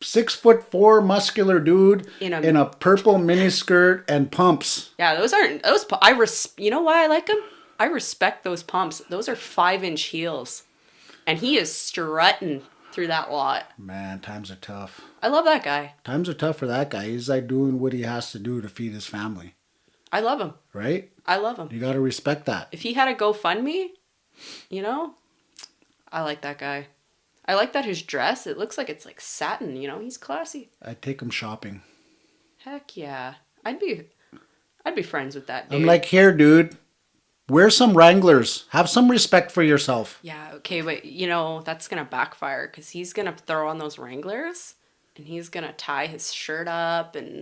6'4" muscular dude In in a- a purple miniskirt and pumps. Yeah, those aren't those. You know why I like them? I respect those pumps. Those are 5-inch heels, and he is strutting through that lot. Man, times are tough. I love that guy. Times are tough for that guy. He's like doing what he has to do to feed his family, I love him. right? I love him. You got to respect that. If he had a GoFundMe, I like that guy. I like that his dress, it looks like it's like satin, he's classy. I'd take him shopping. Heck yeah. I'd be friends with that dude. I'm like, here, dude, wear some Wranglers. Have some respect for yourself. Yeah, okay, but that's gonna backfire because he's gonna throw on those Wranglers and he's gonna tie his shirt up and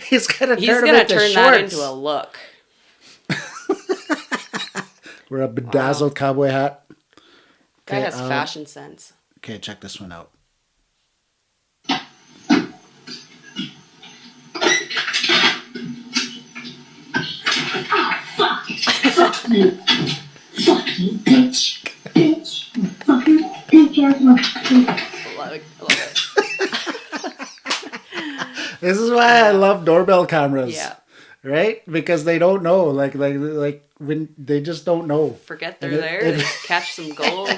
He's gonna he's turn, him gonna into turn shorts. that into a look. Wear a bedazzled cowboy hat. Guy Okay, has fashion sense. Okay, check this one out. Fuck you. Fuck you, bitch. Bitch. You fucking bitch ass motherfucker. I love it. This is why I love doorbell cameras. Yeah. Right? Because they don't know. Like when they just don't know. Forget they're And there. They catch some gold.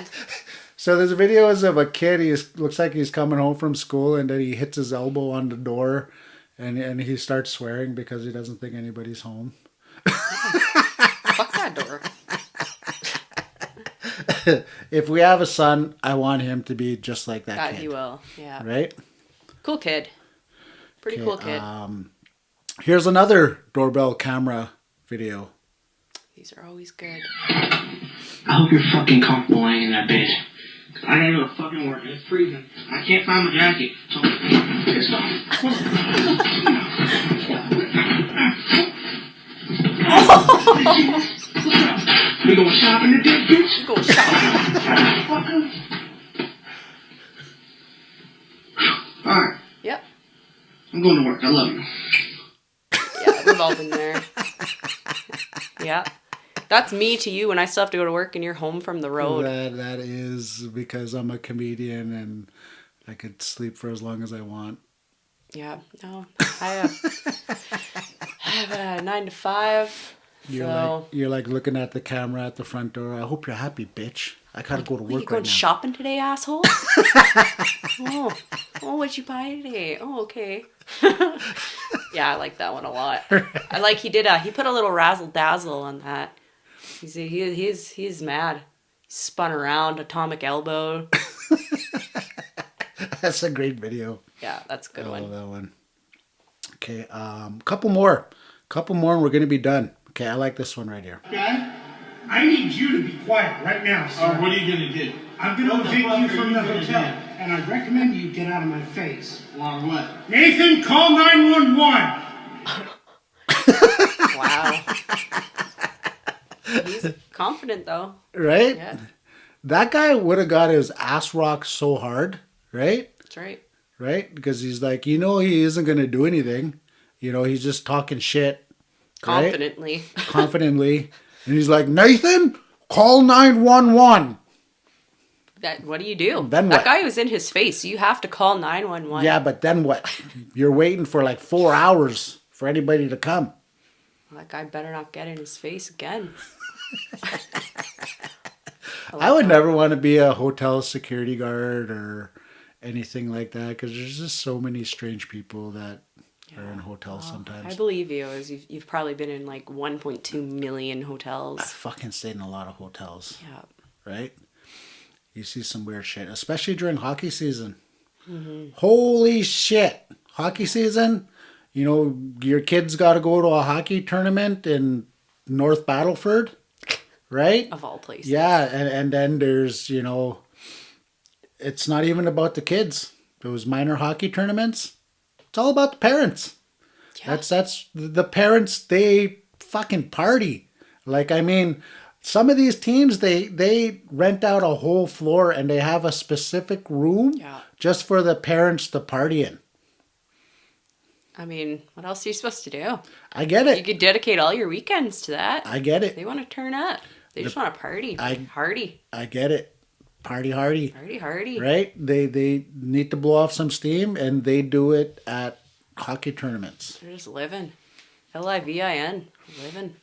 So there's videos of a kid. He looks like he's coming home from school, and then he hits his elbow on the door, and he starts swearing because he doesn't think anybody's home. Fuck that door. If we have a son, I want him to be just like that kid. He will. Yeah. Right? Cool kid. Pretty cool kid. Here's another doorbell camera video. These are always good. I hope you're fucking comfortable laying in that bed. I gotta go to fucking work. It's freezing. I can't find my jacket. So I'm pissed off. We going shopping today, bitch? Go shopping. Alright. Yep. I'm going to work. I love you. Yeah, we've all been there. Yeah. That's me to you when I still have to go to work and you're home from the road. That is because I'm a comedian and I could sleep for as long as I want. Yeah. No. I have a 9 to 5. You're like looking at the camera at the front door. I hope you're happy, bitch. I gotta go to You work going right now. shopping today, asshole? Oh, what'd you buy today? Oh, okay. Yeah, I like that one a lot. I like he put a little razzle dazzle on that. He's mad. Spun around, atomic elbow. That's a great video. Yeah, that's a good I love one. that one. Okay, couple more, and we're gonna be done. Okay, I like this one right here. Okay? I need you to be quiet right now, sir. What are you gonna do? I'm going to evict you from the hotel, and I recommend you get out of my face. Along what? Nathan, call 911. Wow. He's confident though. Right? Yeah, That guy would have got his ass rocked so hard, right? that's right. Right? Because he's like, he isn't gonna do anything. He's just talking shit. right? Confidently. Confidently. And he's like, Nathan, call 911. What do you do? Then that what? guy was in his face. You have to call 911. Yeah, but then what? You're waiting for like 4 hours for anybody to come. That guy better not get in his face again. I would never want to be a hotel security guard or anything like that because there's just so many strange people that are in hotels sometimes. I believe you, as you've probably been in like 1.2 million hotels. I fucking stayed in a lot of hotels. Yeah. Right? You see some weird shit, especially during hockey season. Mm-hmm. Holy shit. Hockey season, you know, your kids got to go to a hockey tournament in North Battleford, right? Of all places. Yeah, and then there's, you know, it's not even about the kids. Those minor hockey tournaments, it's all about the parents. Yeah. That's the parents, they fucking party. Like, I mean, some of these teams, they rent out a whole floor and they have a specific room just for the parents to party in. I mean, what else are you supposed to do? I get it. You could dedicate all your weekends to that. I get it. They want to turn up. They just want to party. Hardy. I get it. Party hardy. Party hardy. Right? They need to blow off some steam and they do it at hockey tournaments. They're just living. Livin. Living.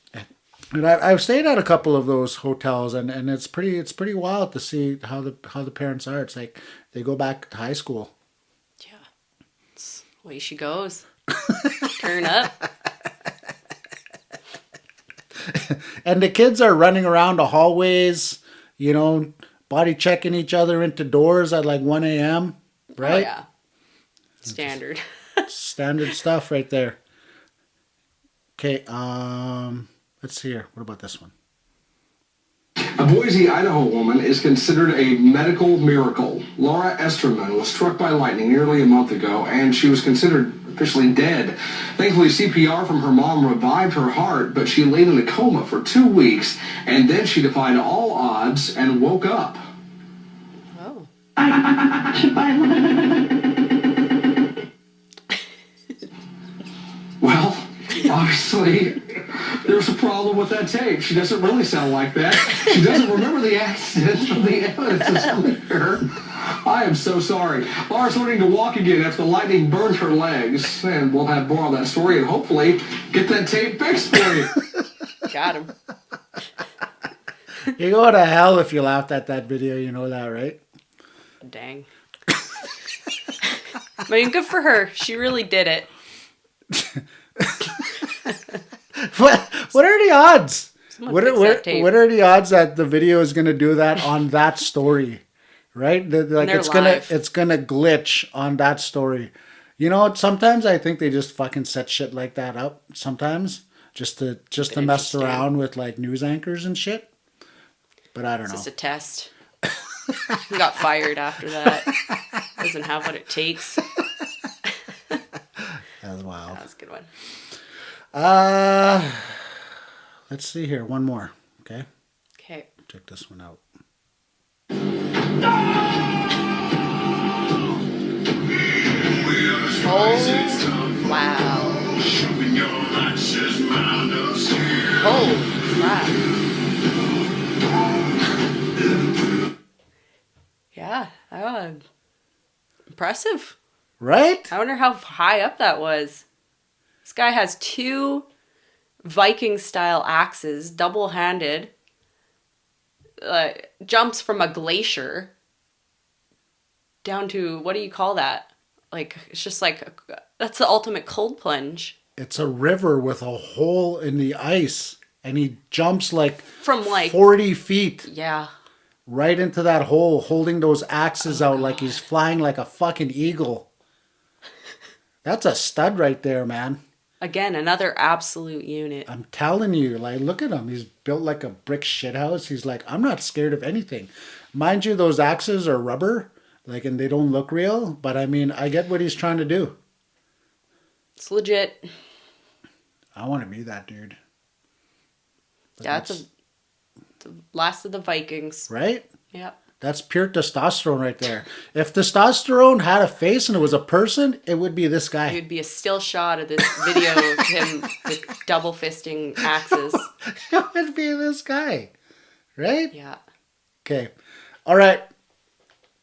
And I've stayed at a couple of those hotels and it's pretty wild to see how the parents are. It's like they go back to high school. Yeah. It's the way she goes. Turn up. And the kids are running around the hallways, you know, body checking each other into doors at like 1 a.m. Right? Oh, yeah. Standard. Standard stuff right there. Okay, let's see here. What about this one? A Boise, Idaho woman is considered a medical miracle. Laura Esterman was struck by lightning nearly a month ago, and she was considered officially dead. Thankfully, CPR from her mom revived her heart, but she laid in a coma for 2 weeks, and then she defied all odds and woke up. Oh. Well, obviously, there's a problem with that tape. She doesn't really sound like that. She doesn't remember the accident, so the evidence is clear. I am so sorry. Laura's learning to walk again after the lightning burned her legs. And we'll have more on that story and hopefully get that tape fixed for you. Got him. You go to hell if you laughed at that video, you know that, right? Dang. I mean, good for her. She really did it. What are the odds? What What are the odds that the video is going to do that on that story? Right? Like it's gonna glitch on that story. You know, sometimes I think they just fucking set shit like that up. Sometimes just to mess around with like news anchors and shit. But I don't know. It's just a test. He got fired after that. Doesn't have what it takes. That's wild. That was a good one. Let's see here. One more. Okay. Okay. Check this one out. Oh, wow. Holy crap. Yeah, impressive. Right? I wonder how high up that was. This guy has 2 Viking-style axes, double-handed, jumps from a glacier down to, what do you call that? Like, it's just like, that's the ultimate cold plunge. It's a river with a hole in the ice, and he jumps like from like 40 feet. Yeah. Right into that hole, holding those axes out like he's flying like a fucking eagle. That's a stud right there, man. Again, another absolute unit. I'm telling you, like, look at him. He's built like a brick shithouse. He's like, I'm not scared of anything. Mind you, those axes are rubber, like, and they don't look real. But I mean, I get what he's trying to do. It's legit. I want to be that dude. But yeah, it's the last of the Vikings. Right? Yep. That's pure testosterone right there. If testosterone had a face and it was a person, it would be this guy. It would be a still shot of this video of him with double fisting axes. It would be this guy. Right? Yeah. Okay. All right.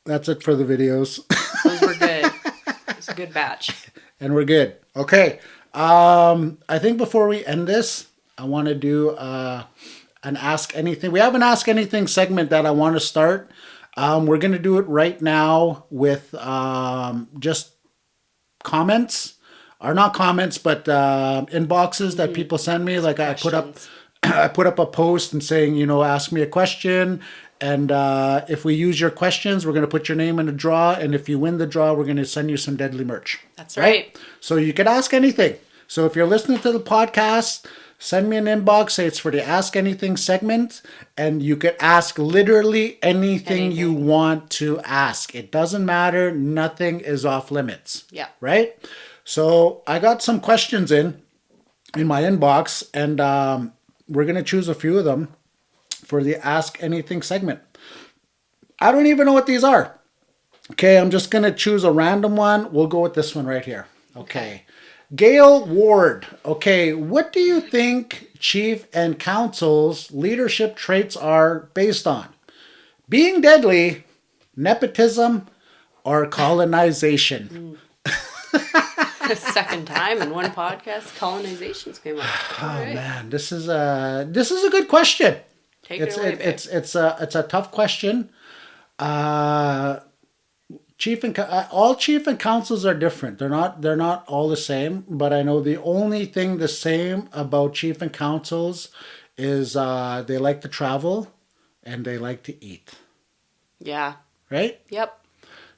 That's it for the videos. Those were good. It's a good batch. And we're good. Okay. I think before we end this, I want to do an Ask Anything. We have an Ask Anything segment that I want to start. We're going to do it right now with just comments. Or not comments, but inboxes that people send me. Like I put up a post and saying, you know, ask me a question. And if we use your questions, we're going to put your name in a draw. And if you win the draw, we're going to send you some deadly merch. That's right. So you can ask anything. So if you're listening to the podcast, send me an inbox. Say it's for the Ask Anything segment. And you can ask literally anything you want to ask. It doesn't matter. Nothing is off limits. Yeah. Right? So I got some questions in my inbox. And we're going to choose a few of them for the Ask Anything segment. I don't even know what these are. Okay, I'm just going to choose a random one. We'll go with this one right here. Okay. Gail Ward. Okay, what do you think chief and council's leadership traits are based on? Being deadly, nepotism, or colonization? The second time in one podcast, colonizations came up. Man, this is a good question. Take it away, babe. It's a tough question. All chief and councils are different. They're not all the same. But I know the only thing the same about chief and councils is they like to travel and they like to eat. Yeah. Right. Yep.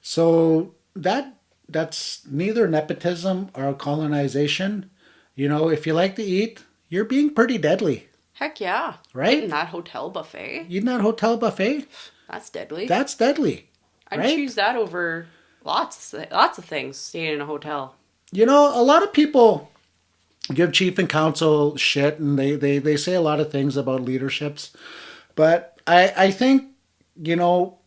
So that's neither nepotism or colonization. You know, if you like to eat, you're being pretty deadly. Heck yeah. Right? Eating that hotel buffet. Eating that hotel buffet? That's deadly. That's deadly. I'd right? choose that over lots of things, staying in a hotel. You know, a lot of people give chief and council shit, and they say a lot of things about leaderships. But I think, you know,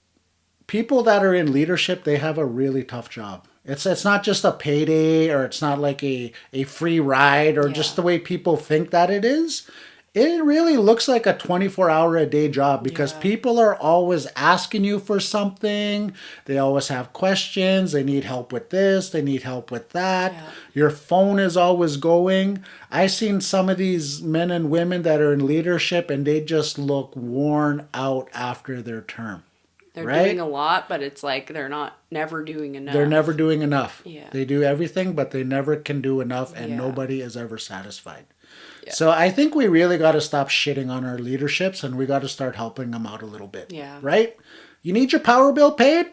people that are in leadership, they have a really tough job. It's not just a payday, or it's not like a free ride, or just the way people think that it is. It really looks like a 24-hour-a-day job, because people are always asking you for something. They always have questions. They need help with this. They need help with that. Yeah. Your phone is always going. I've seen some of these men and women that are in leadership, and they just look worn out after their term. They're doing a lot, but it's like they're never doing enough. They're never doing enough. Yeah. They do everything, but they never can do enough, and nobody is ever satisfied. Yeah. So I think we really got to stop shitting on our leaderships, and we got to start helping them out a little bit. Yeah. Right? You need your power bill paid?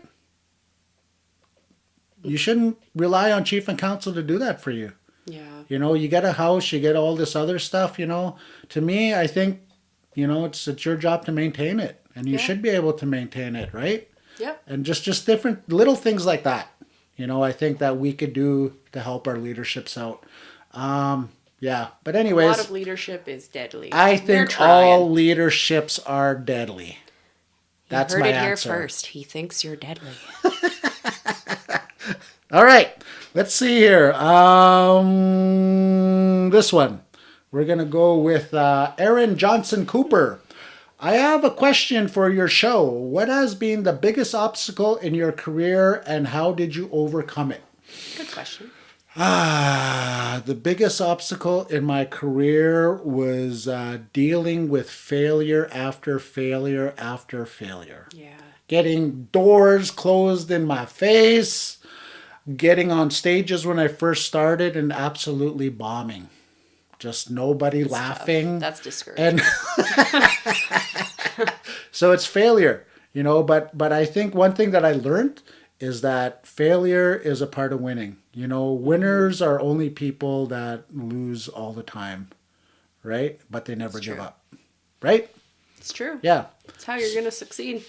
You shouldn't rely on chief and council to do that for you. Yeah. You know, you get a house, you get all this other stuff, you know. To me, I think, you know, it's your job to maintain it. And you should be able to maintain it, right? Yep. And just different little things like that, you know, I think that we could do to help our leaderships out. Yeah, but anyways. A lot of leadership is deadly. I think all leaderships are deadly. That's my answer. You heard it here first. He thinks you're deadly. All right, let's see here. This one. We're going to go with Aaron Johnson Cooper. I have a question for your show. What has been the biggest obstacle in your career, and how did you overcome it? Good question. The biggest obstacle in my career was dealing with failure after failure after failure. Yeah. Getting doors closed in my face, getting on stages when I first started and absolutely bombing. Just nobody laughing. Tough. That's discouraging. And so it's failure, you know, but I think one thing that I learned is that failure is a part of winning. You know, winners are only people that lose all the time, right? But they never give up, right? It's true. Yeah. That's how you're going to succeed.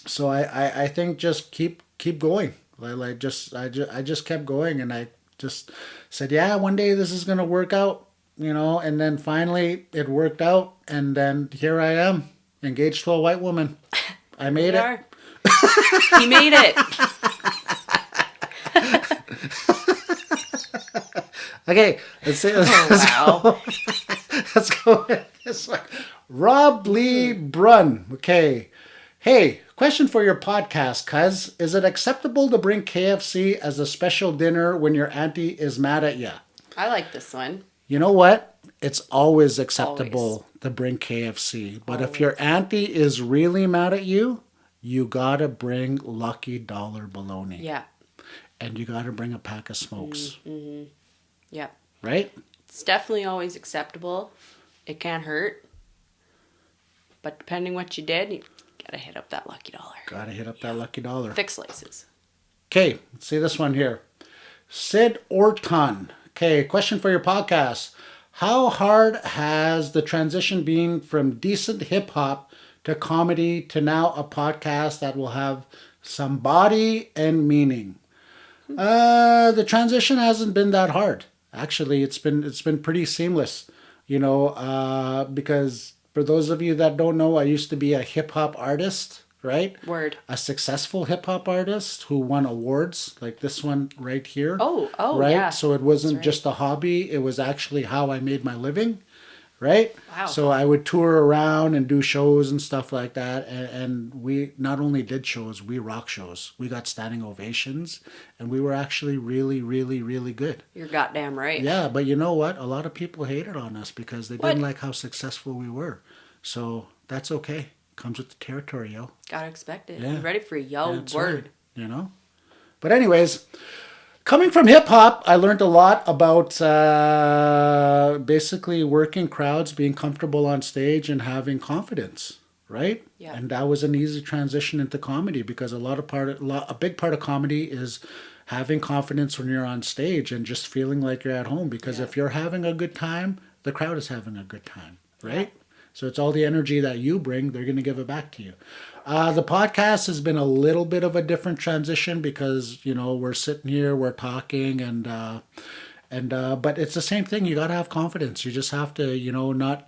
So I think just keep going. I just kept going, and I just said, yeah, one day this is going to work out. You know, and then finally it worked out, and then here I am, engaged to a white woman. I made it. He made it. Okay, let's go with this one. Rob Lee Brunn. Okay. Hey, Question for your podcast, cuz. Is it acceptable to bring KFC as a special dinner when your auntie is mad at you? I like this one. You know what? It's always acceptable Always. to bring KFC. But if your auntie is really mad at you, you gotta bring Lucky Dollar bologna. Yeah. And you gotta bring a pack of smokes. Yeah. Right? It's definitely always acceptable. It can't hurt. But depending what you did, you gotta hit up that Lucky Dollar. Gotta hit up that Lucky Dollar. Thick slices. Okay, let's see this one here. Sid Orton. Okay, question for your podcast. How hard has the transition been from decent hip hop to comedy to now a podcast that will have some body and meaning? The transition hasn't been that hard. Actually, it's been pretty seamless. Because for those of you that don't know, I used to be a hip hop artist, right? Word. A successful hip hop artist who won awards, like this one right here. Oh, right? yeah. So it wasn't That's right. just a hobby, it was actually how I made my living, right? Wow. So I would tour around and do shows and stuff like that. And we not only did shows, we rock shows. We got standing ovations, and we were actually really, really, really good. You're goddamn right. Yeah, but you know what? A lot of people hated on us because they What? didn't like how successful we were. So that's okay. Comes with the territory, yo. Gotta expect it. Yeah. Be ready for yo That's word. right, But anyways, coming from hip hop, I learned a lot about basically working crowds, being comfortable on stage, and having confidence, right? Yeah. And that was an easy transition into comedy because a big part of comedy is having confidence when you're on stage and just feeling like you're at home. Because if you're having a good time, the crowd is having a good time, right? So it's all the energy that you bring, they're going to give it back to you. The podcast has been a little bit of a different transition because, we're sitting here, we're talking, but it's the same thing. You got to have confidence. You just have to,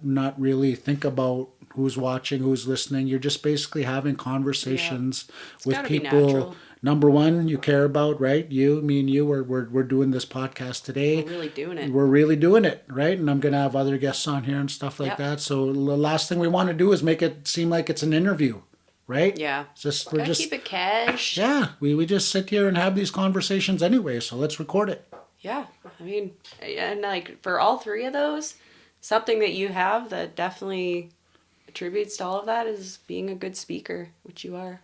not really think about who's watching, who's listening. You're just basically having conversations with gotta be people. natural. Number one, you care about, right? Me and you, we're doing this podcast today. We're really doing it. We're really doing it, right? And I'm going to have other guests on here and stuff like that. So the last thing we want to do is make it seem like it's an interview, right? Yeah. We're just keep it cash. yeah. We just sit here and have these conversations anyway. So let's record it. Yeah. I mean, and like for all three of those, something that you have that definitely attributes to all of that is being a good speaker, which you are.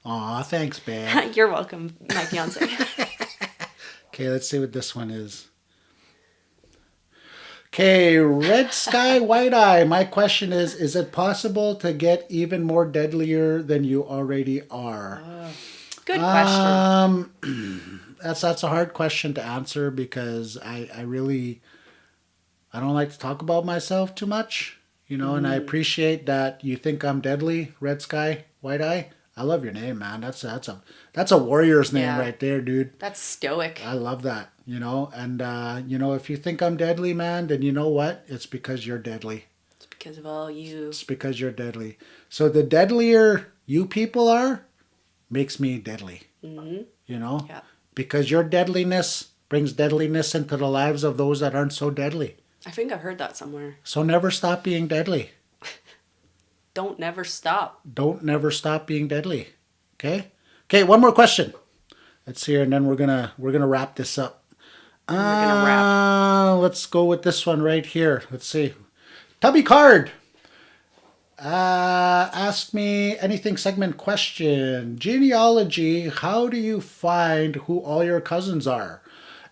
Aw, thanks, babe. You're welcome, my fiance. Okay, let's see what this one is. Okay, Red Sky White Eye. My question is it possible to get even more deadlier than you already are? Good question. That's a hard question to answer because I don't like to talk about myself too much, and I appreciate that you think I'm deadly, Red Sky White Eye. I love your name, man. That's a warrior's name right there, dude. That's stoic. I love that, and if you think I'm deadly, man, then you know what? It's because you're deadly. It's because of all you. It's because you're deadly. So the deadlier you people are, makes me deadly. Mm-hmm. Yeah. Because your deadliness brings deadliness into the lives of those that aren't so deadly. I think I've heard that somewhere. So never stop being deadly. Don't never stop. Don't never stop being deadly. Okay? Okay, one more question. Let's see here, and then we're gonna wrap this up. We're gonna wrap. Let's go with this one right here. Let's see. Tubby Card. Ask me anything segment question. Genealogy, how do you find who all your cousins are?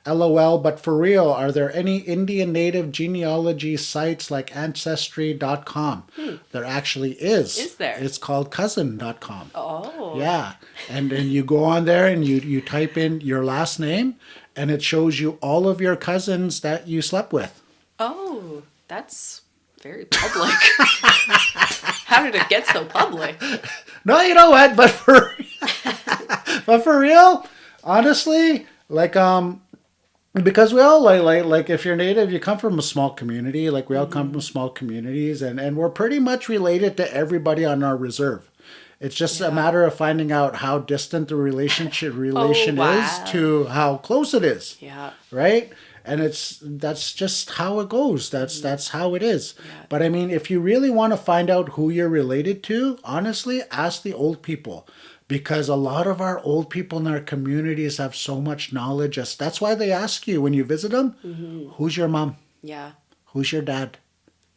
LOL, but for real, are there any Indian native genealogy sites like Ancestry.com? There actually is. Is there? It's called cousin.com. Oh. Yeah. And then you go on there and you type in your last name and it shows you all of your cousins that you slept with. Oh, that's very public. How did it get so public? No, you know what? But for real, honestly, because we all like if you're native, you come from a small community. Like we all come from small communities, and we're pretty much related to everybody on our reserve. It's just a matter of finding out how distant the relation is to how close it is. Yeah. Right? And that's just how it goes. That's how it is. Yeah. But I mean, if you really want to find out who you're related to, honestly, ask the old people. Because a lot of our old people in our communities have so much knowledge. That's why they ask you when you visit them, who's your mom? Yeah. Who's your dad?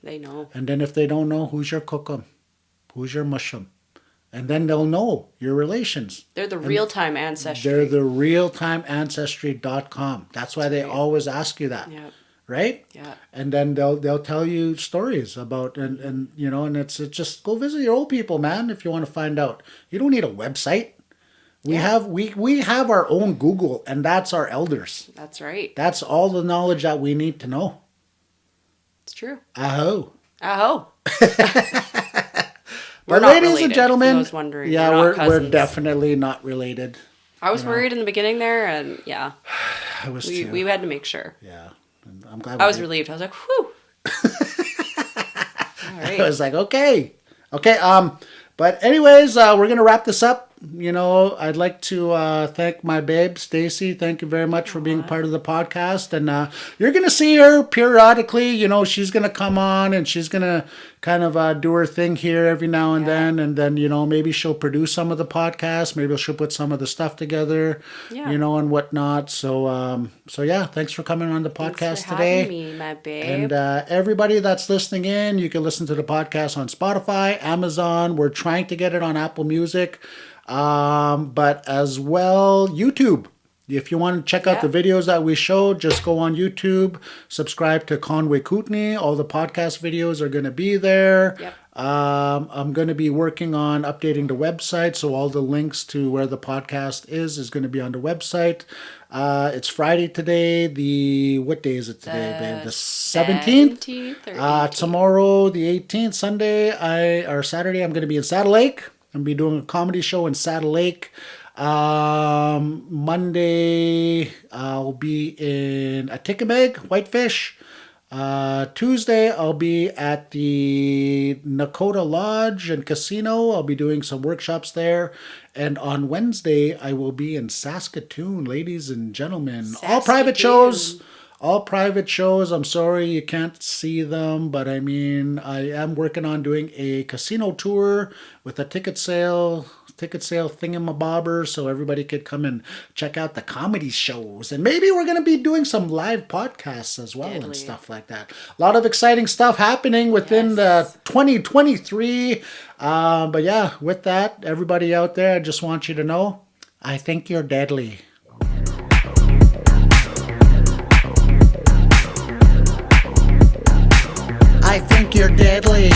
They know. And then if they don't know, who's your cookum? Who's your mushum? And then they'll know your relations. They're the real-time ancestry. They're the realtimeancestry.com. That's why they always ask you that. Yeah. Right? Yeah. And then they'll tell you stories about and you know, and it's just go visit your old people, man, if you want to find out. You don't need a website. We have our own Google, and that's our elders. That's right. That's all the knowledge that we need to know. It's true. Aho. Aho. But not ladies related, and gentlemen, for those wondering. yeah, We're not we're cousins. definitely not related. I was worried in the beginning there, and yeah, I was we too. had to make sure. Yeah. And I'm glad I was did. relieved. I was like, whew. All right. I was like, okay. But anyways, we're gonna wrap this up. You know, I'd like to thank my babe, Stacey. Thank you very much for being part of the podcast. And you're going to see her periodically. You know, she's going to come on and she's going to kind of do her thing here every now and then. And then, you know, maybe she'll produce some of the podcast. Maybe she'll put some of the stuff together, you know, and whatnot. So, yeah, thanks for coming on the podcast Thanks for today. having me, my babe. And everybody that's listening in, you can listen to the podcast on Spotify, Amazon. We're trying to get it on Apple Music. But as well, YouTube. If you want to check out the videos that we showed, just go on YouTube, subscribe to Conway Kootenai. All the podcast videos are going to be there. Yep. I'm going to be working on updating the website, so all the links to where the podcast is going to be on the website. It's Friday today. What day is it today, babe? The 17th? 17th or 18th? Tomorrow, the 18th, Saturday, I'm going to be in Saddle Lake. I'm going to be doing a comedy show in Saddle Lake. Monday, I'll be in Atikamekw, Whitefish. Tuesday, I'll be at the Nakota Lodge and Casino. I'll be doing some workshops there. And on Wednesday, I will be in Saskatoon, ladies and gentlemen. All private shows. All private shows. I'm sorry you can't see them, but I mean, I am working on doing a casino tour with a ticket sale thingamabobber, so everybody could come and check out the comedy shows. And maybe we're going to be doing some live podcasts as well and stuff like that. A lot of exciting stuff happening within the 2023. But yeah, with that, everybody out there, I just want you to know, I think you're deadly. I think you're deadly.